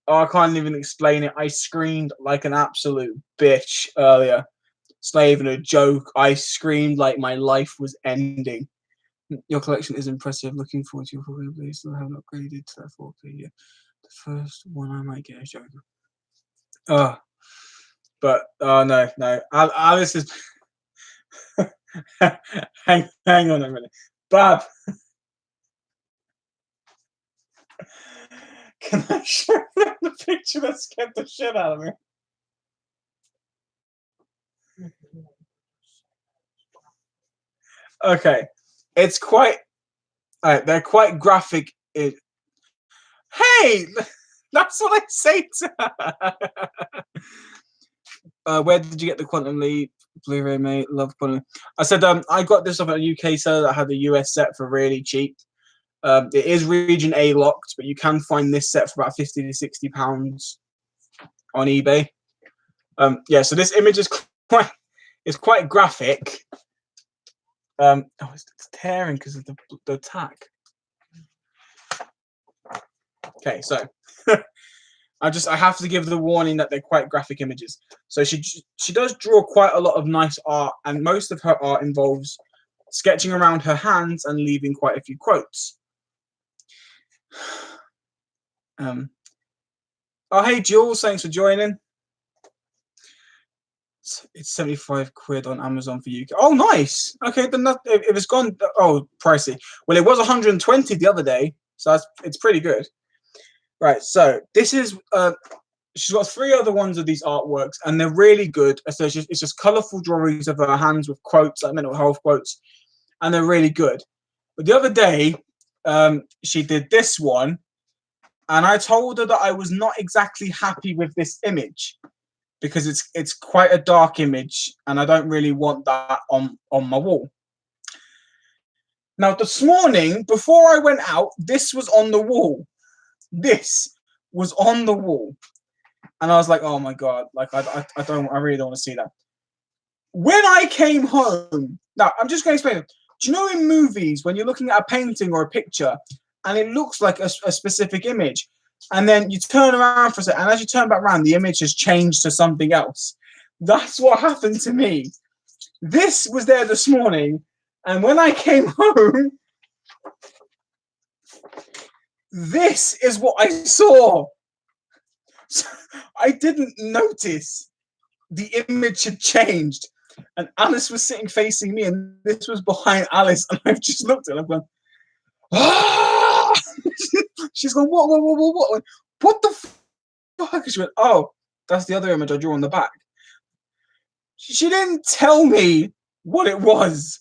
Oh, I can't even explain it. I screamed like an absolute bitch earlier. It's not even a joke. I screamed like my life was ending. Your collection is impressive. Looking forward to your 4K release. I haven't upgraded to that 4K yet. The first one I might get is Draco. But no. Alice is hang on a minute. Bab, can I show them the picture that scared the shit out of me? Okay. It's quite they're quite graphic. Hey, that's what I say to her. Where did you get the Quantum Leap Blu-ray, mate? Love Quantum. I said I got this off a UK seller that had the US set for really cheap. It is region A locked, but you can find this set for about £50 to £60 on eBay. Yeah, so this image is quite graphic. It's tearing because of the tack. Okay, so I have to give the warning that they're quite graphic images. So she does draw quite a lot of nice art, and most of her art involves sketching around her hands and leaving quite a few quotes. Oh, hey, Jules, thanks for joining. It's 75 quid on Amazon for UK. Oh, nice. Okay, then if it's gone, oh, pricey. Well, it was 120 the other day, so it's pretty good. Right, so this is she's got 3 other ones of these artworks, and they're really good. So it's just colorful drawings of her hands with quotes, like mental health quotes, and they're really good. But the other day, she did this one, and I told her that I was not exactly happy with this image because it's quite a dark image, and I don't really want that on my wall. Now, this morning, before I went out, this was on the wall. This was on the wall. And I was like, oh my God, like I really don't want to see that. When I came home, now I'm just going to explain it. Do you know in movies when you're looking at a painting or a picture and it looks like a specific image, and then you turn around for a second, and as you turn back around, the image has changed to something else? That's what happened to me. This was there this morning, and when I came home, this is what I saw. So I didn't notice the image had changed, and Alice was sitting facing me, and this was behind Alice, and I've just looked at her and I've gone, ah! She's gone, what the fuck? She went, oh, that's the other image I drew on the back. She didn't tell me what it was.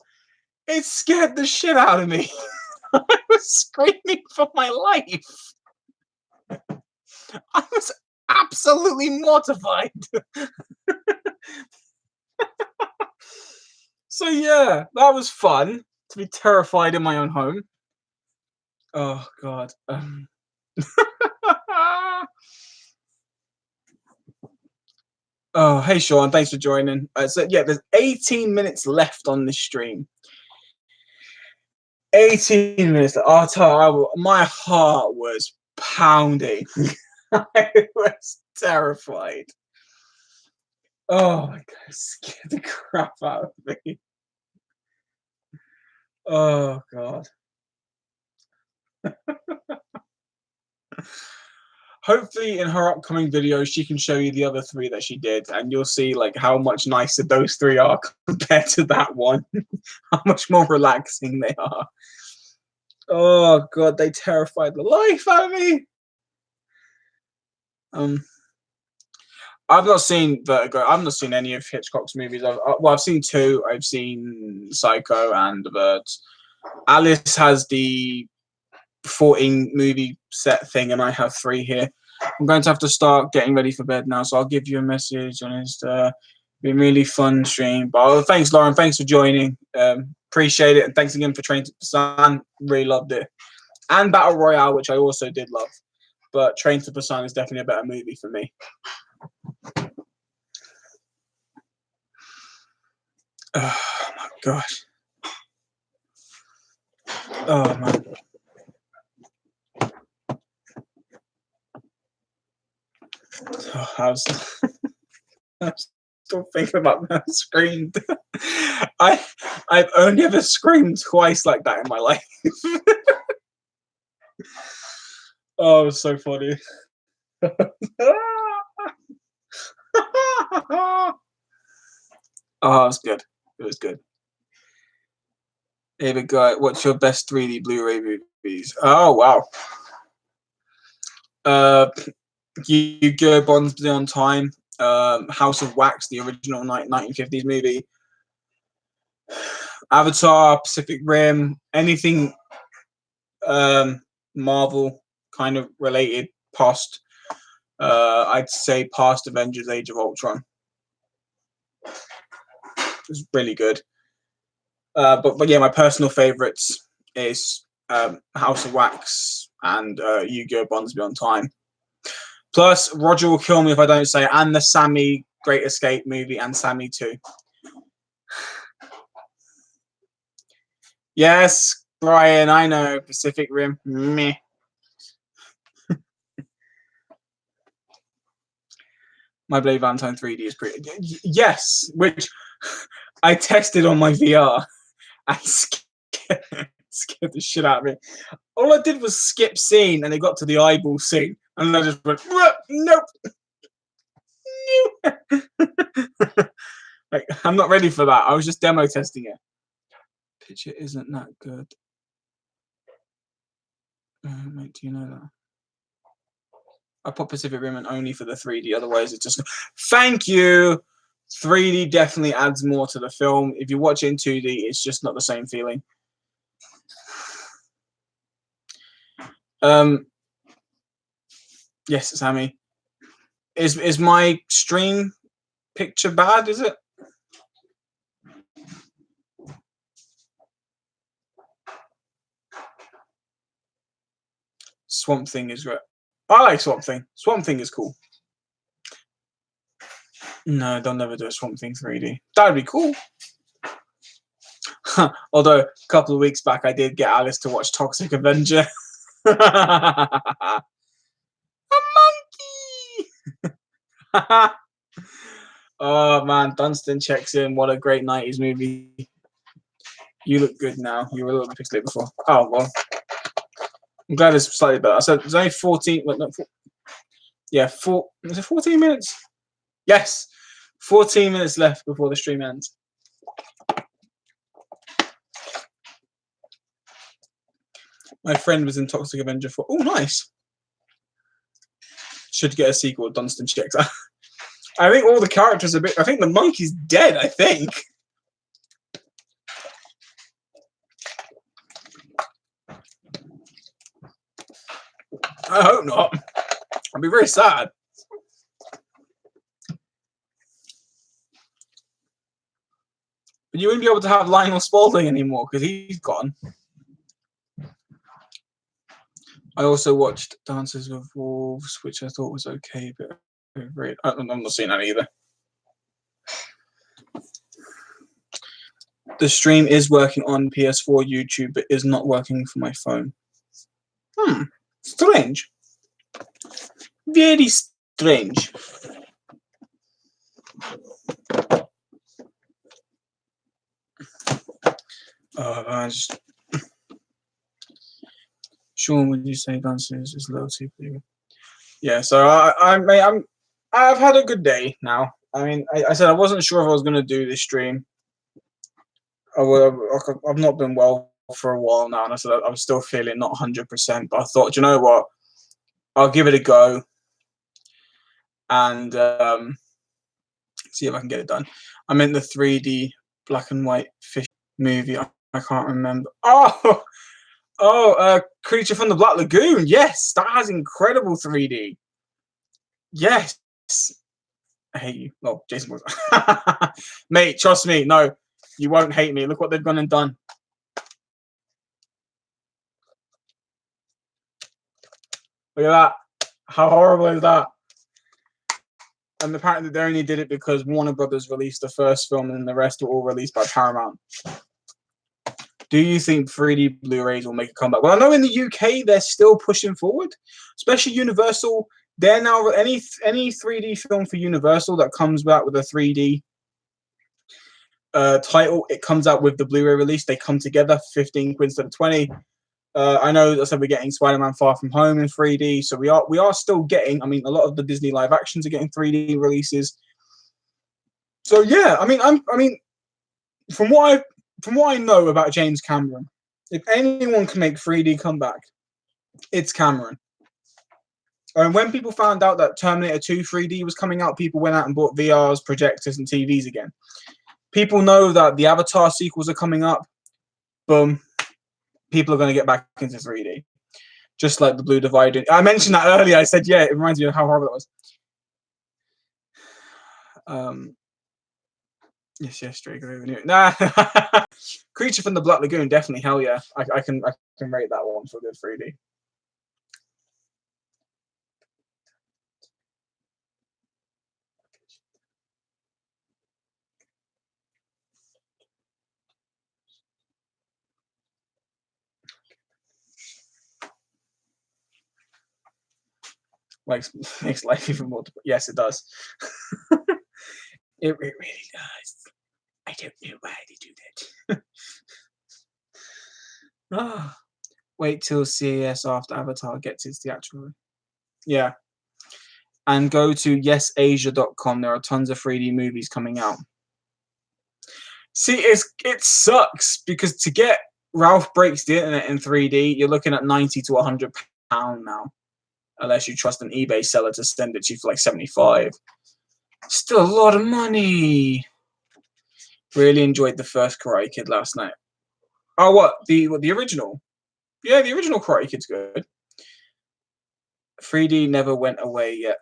It scared the shit out of me. I was screaming for my life. I was absolutely mortified. So yeah, that was fun to be terrified in my own home. Oh God. Oh, hey Sean, thanks for joining. So yeah, there's 18 minutes left on this stream. 18 minutes. My heart was pounding. I was terrified. Oh my God, it scared the crap out of me. Oh God. Hopefully in her upcoming video she can show you the other 3 that she did, and you'll see like how much nicer those 3 are compared to that one. How much more relaxing they are. Oh God, they terrified the life out of me. I've not seen Vertigo. I've not seen any of Hitchcock's movies. I've seen 2. I've seen Psycho and The Birds. Alice has the 14 movie set thing, and I have 3 here. I'm going to have to start getting ready for bed now, so I'll give you a message on Insta. Been really fun stream. But thanks, Lauren. Thanks for joining. Appreciate it, and thanks again for Train to Busan. Really loved it, and Battle Royale, which I also did love. But Train to Busan is definitely a better movie for me. Oh my gosh. Oh man. Oh, I was still thinking about that scream. I've only ever screamed twice like that in my life. Oh, it was so funny. Oh, it was good. It was good. Here we go. What's your best 3D Blu-ray movies? Oh wow. Uh, Yu-Gi-Oh! Bonds Beyond Time. House of Wax, the original 1950s movie. Avatar, Pacific Rim, anything Marvel kind of related past. I'd say past Avengers: Age of Ultron. It was really good. But yeah, my personal favorites is House of Wax and Yu-Gi-Oh! Bonds Beyond Time. Plus, Roger will kill me if I don't say it, and the Sammy Great Escape movie and Sammy 2. Yes, Brian, I know. Pacific Rim. Meh. My Blade Valentine 3D is pretty. Yes, which I tested on my VR. I scared the shit out of me. All I did was skip scene, and it got to the eyeball scene, and I just went, nope. Like, I'm not ready for that. I was just demo testing it. Picture isn't that good. Mate, do you know that? I put Pacific Rim in only for the 3D. Otherwise, it's just. Thank you. 3D definitely adds more to the film. If you watch it in 2D, it's just not the same feeling. Yes, Sammy. Is my stream picture bad? Is it? Swamp Thing is great. I like Swamp Thing. Swamp Thing is cool. No, they'll never do a Swamp Thing 3D. That'd be cool. Although a couple of weeks back, I did get Alice to watch Toxic Avenger. A monkey. Oh man, Dunstan checks in. What a great 90s movie. You look good now. You were a little bit pixelated before. Oh well. I'm glad it's slightly better. I said it's only 14. No, yeah, is it 14 minutes? Yes, 14 minutes left before the stream ends. My friend was in Toxic Avenger 4. Oh, nice. Should get a sequel. Dunstan checks. I think all the characters are a bit. I think the monkey's dead. I think. I hope not. I'd be very sad. But you wouldn't be able to have Lionel Spaulding anymore because he's gone. I also watched Dances with Wolves, which I thought was okay, but I'm not seeing that either. The stream is working on PS4 YouTube, but is not working for my phone. Strange. Very strange. Sean, would you say Dances is low CPU? Yeah, so I've had a good day now. I mean, I said I wasn't sure if I was going to do this stream. I've not been well for a while now, and I said I'm still feeling not 100%. But I thought, you know what, I'll give it a go and see if I can get it done. I meant the 3D black and white fish movie. I can't remember. Creature from the Black Lagoon. Yes, that has incredible 3D. Yes. I hate you. Well, Jason was. Mate, trust me. No, you won't hate me. Look what they've gone and done. Look at that. How horrible is that? And apparently they only did it because Warner Brothers released the first film and the rest were all released by Paramount. Do you think 3D Blu-rays will make a comeback? Well, I know in the UK they're still pushing forward, especially Universal. They're now any 3D film for Universal that comes out with a 3D title, it comes out with the Blu-ray release. They come together, 15 quid instead of 20. I know that we're getting Spider-Man Far From Home in 3D, so we are still getting. I mean, a lot of the Disney live actions are getting 3D releases. So yeah, I mean, from what from what I know about James Cameron, if anyone can make 3D come back, it's Cameron. And when people found out that Terminator 2 3D was coming out, people went out and bought VRs, projectors, and TVs again. People know that the Avatar sequels are coming up. Boom. People are going to get back into 3D. Just like the Blue Divide. I mentioned that earlier. I said, yeah, it reminds me of how horrible that was. Yes, Draco. Nah. Creature from the Black Lagoon, definitely. Hell yeah. I can rate that one for good 3D. Makes life even more. Yes, it does. It really does. I don't know why they do that. Wait till CES after Avatar gets its theatrical. Yeah. And go to yesasia.com. There are tons of 3D movies coming out. See, it sucks because to get Ralph Breaks the Internet in 3D, you're looking at £90 to £100 now. Unless you trust an eBay seller to send it to you for like 75. Still a lot of money. Really enjoyed the first Karate Kid last night. Oh, what? The original? Yeah, the original Karate Kid's good. 3D never went away yet.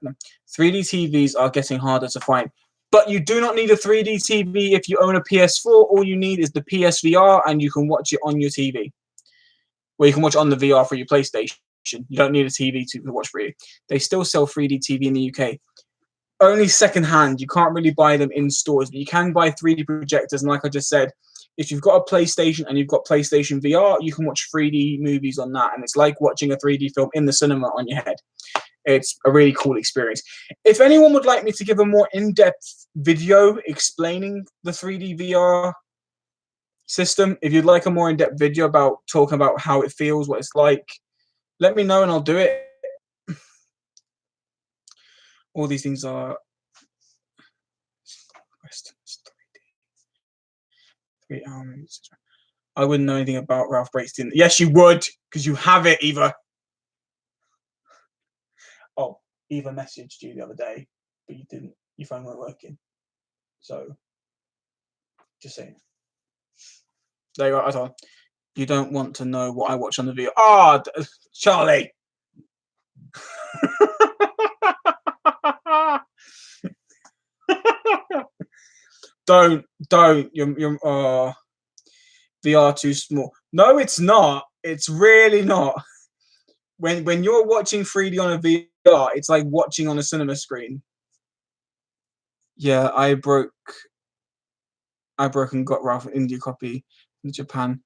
3D TVs are getting harder to find. But you do not need a 3D TV if you own a PS4. All you need is the PSVR, and you can watch it on your TV. Well, you can watch it on the VR for your PlayStation. You don't need a TV to watch 3D. They still sell 3D TV in the UK. Only secondhand. You can't really buy them in stores, but you can buy 3D projectors. And like I just said, if you've got a PlayStation and you've got PlayStation VR, you can watch 3D movies on that. And it's like watching a 3D film in the cinema on your head. It's a really cool experience. If anyone would like me to give a more in-depth video explaining the 3D VR system, if you'd like a more in-depth video about talking about how it feels, what it's like, let me know and I'll do it. All these things are 3 hours. I wouldn't know anything about Ralph Breaks the Internet. Yes, you would, because you have it, Eva. Oh, Eva messaged you the other day, but you didn't. Your phone weren't working. So, just saying. There you go. I told you don't want to know what I watch on the video. Oh, Charlie. don't. You're VR too small. No, it's not. It's really not. When you're watching 3D on a VR, it's like watching on a cinema screen. Yeah, I broke and got Ralph an India copy in Japan.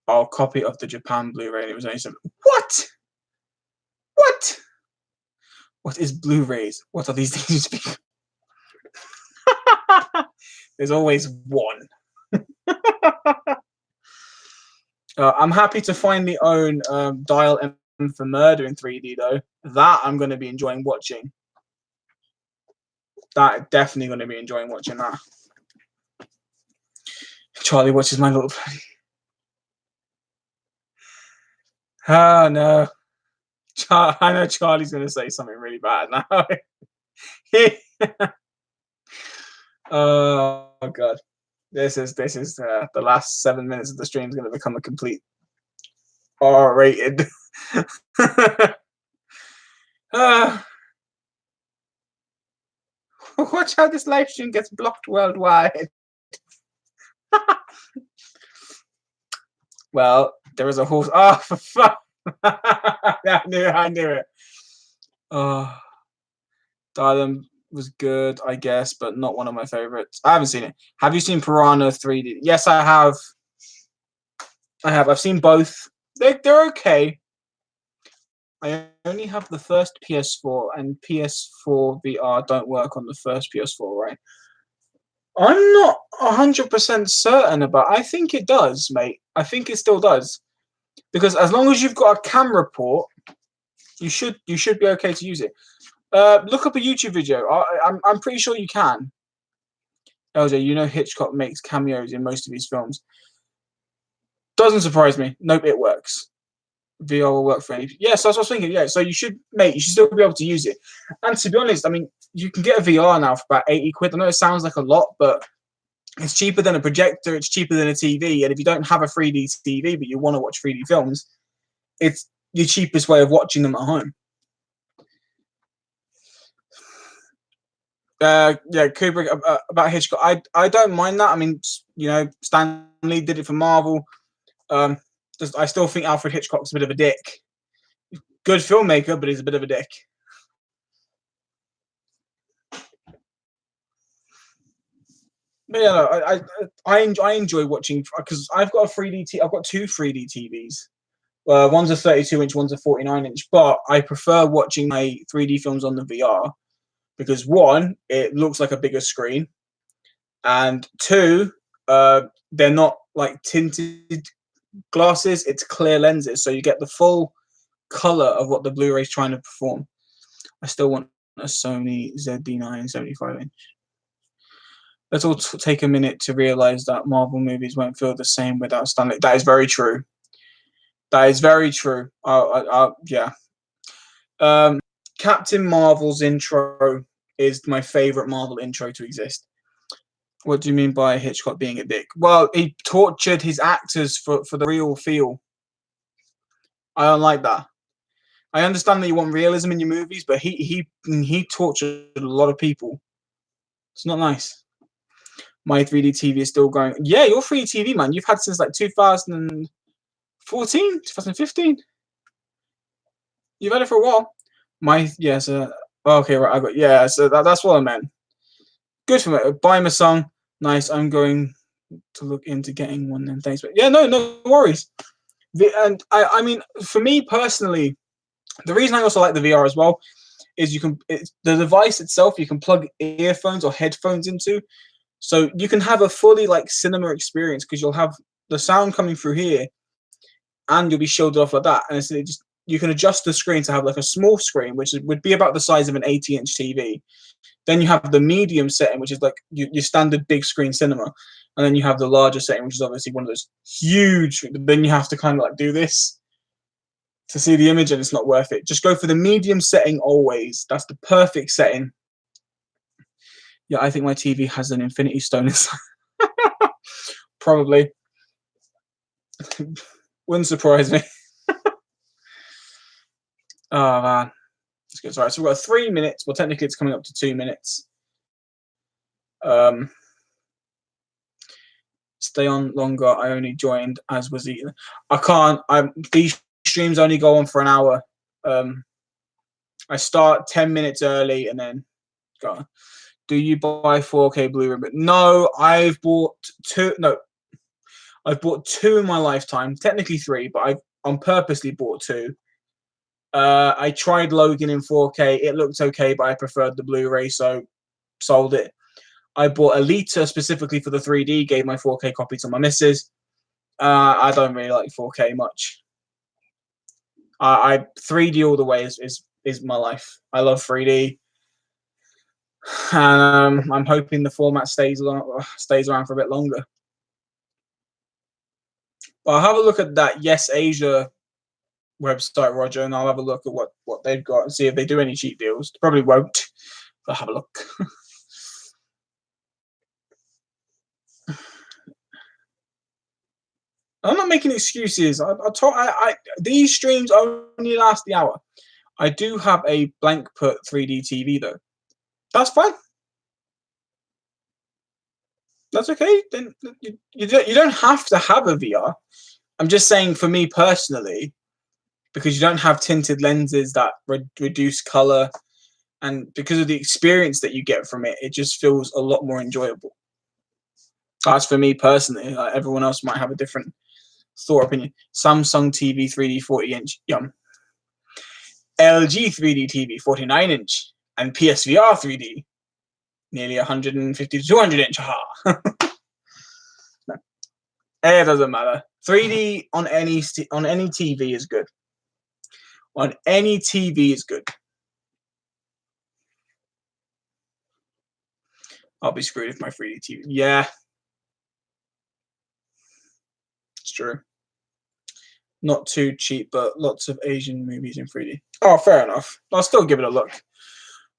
Oh, copy of the Japan Blu-ray. It was only 7. What? What? What is Blu-rays? What are these things? There's always one. I'm happy to finally own Dial M for Murder in 3D, though. That I'm going to be enjoying watching. That definitely going to be enjoying watching that. Charlie watches My Little Pony. Oh, no. I know Charlie's going to say something really bad now. Oh, God. This is the last 7 minutes of the stream is going to become a complete R-rated. Watch how this live stream gets blocked worldwide. Well, there is a horse. Oh, for fuck. I knew it. Oh, Dial was good, I guess, but not one of my favorites. I haven't seen it. Have you seen Piranha 3D? Yes, I have. I've seen both. They're okay. I only have the first PS4, and PS4 VR don't work on the first PS4, right? I'm not 100% certain about. I think it does, mate. I think it still does, because as long as you've got a camera port, you should be okay to use it. Look up a YouTube video. I'm pretty sure you can. LJ, you know Hitchcock makes cameos in most of his films. Doesn't surprise me. Nope, it works. VR will work for any. Yeah, so that's what I was thinking. Yeah, so you should still be able to use it. And to be honest, I mean, you can get a VR now for about 80 quid. I know it sounds like a lot, but it's cheaper than a projector. It's cheaper than a TV. And if you don't have a 3D TV, but you want to watch 3D films, it's the cheapest way of watching them at home. Yeah, Kubrick about Hitchcock. I don't mind that. I mean, you know, Stanley did it for Marvel. I still think Alfred Hitchcock's a bit of a dick. Good filmmaker, but he's a bit of a dick. But yeah, no, I enjoy watching because I've got a 3D. I've got two 3D TVs. One's a 32-inch, one's a 49-inch. But I prefer watching my 3D films on the VR because one, it looks like a bigger screen, and two, they're not like tinted glasses. It's clear lenses, so you get the full color of what the Blu-ray's trying to perform. I still want a Sony ZD9 75-inch. Let's all take a minute to realize that Marvel movies won't feel the same without Stanley. That is very true. That is very true. Yeah. Captain Marvel's intro is my favorite Marvel intro to exist. What do you mean by Hitchcock being a dick? Well, he tortured his actors for the real feel. I don't like that. I understand that you want realism in your movies, but he tortured a lot of people. It's not nice. My 3D TV is still going. Yeah, your 3D TV, man. You've had since like 2014, 2015. You've had it for a while. Okay, right. I got So that's what I meant. Good for me. Buy him a song. Nice. I'm going to look into getting one then. Thanks. But yeah, no worries. And I mean, for me personally, the reason I also like the VR as well is the device itself you can plug earphones or headphones into. So you can have a fully like cinema experience because you'll have the sound coming through here, and you'll be shielded off like that. And you can adjust the screen to have like a small screen, which would be about the size of an 80-inch TV. Then you have the medium setting, which is like your standard big screen cinema, and then you have the larger setting, which is obviously one of those huge. Then you have to kind of like do this to see the image, and it's not worth it. Just go for the medium setting always. That's the perfect setting. Yeah, I think my TV has an Infinity Stone inside. Probably. Wouldn't surprise me. Oh, man. Let's get started. So we've got 3 minutes. Well, technically, it's coming up to 2 minutes. Stay on longer. I only joined as was eaten. I can't. These streams only go on for an hour. I start 10 minutes early and then go on. Do you buy 4K Blu-ray? But no, I've bought two. No, I've bought two in my lifetime. Technically 3, but I've purposely bought 2. I tried Logan in 4K. It looked okay, but I preferred the Blu-ray, so sold it. I bought Alita specifically for the 3D. Gave my 4K copy to my missus. I don't really like 4K much. I 3D all the way is my life. I love 3D. And I'm hoping the format stays around for a bit longer. But I'll have a look at that Yes Asia website, Roger, and I'll have a look at what they've got and see if they do any cheap deals. Probably won't, but I'll have a look. I'm not making excuses. These streams only last the hour. I do have a blank put 3D TV though. That's fine. That's okay. Then you don't have to have a VR. I'm just saying for me personally, because you don't have tinted lenses that reduce color, and because of the experience that you get from it, it just feels a lot more enjoyable. That's for me personally. Everyone else might have a different thought opinion. Samsung TV 3D 40-inch, yum. LG 3D TV 49-inch, and PSVR 3D nearly 150 to 200-inch. No. It doesn't matter. 3D on any TV is good. On any TV is good. I'll be screwed if my 3D TV. Yeah, it's true. Not too cheap, but lots of Asian movies in 3D. Oh, fair enough. I'll still give it a look.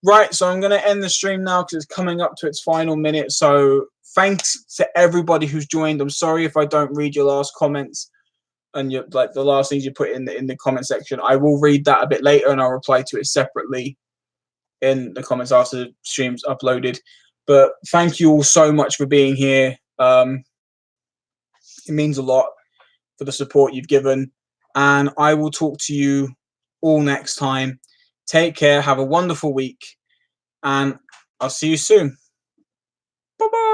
Right, so I'm going to end the stream now because it's coming up to its final minute. So thanks to everybody who's joined. I'm sorry if I don't read your last comments and your like the last things you put in the comment section. I will read that a bit later and I'll reply to it separately in the comments after the stream's uploaded. But thank you all so much for being here. It means a lot for the support you've given, and I will talk to you all next time. Take care, have a wonderful week, and I'll see you soon. Bye bye.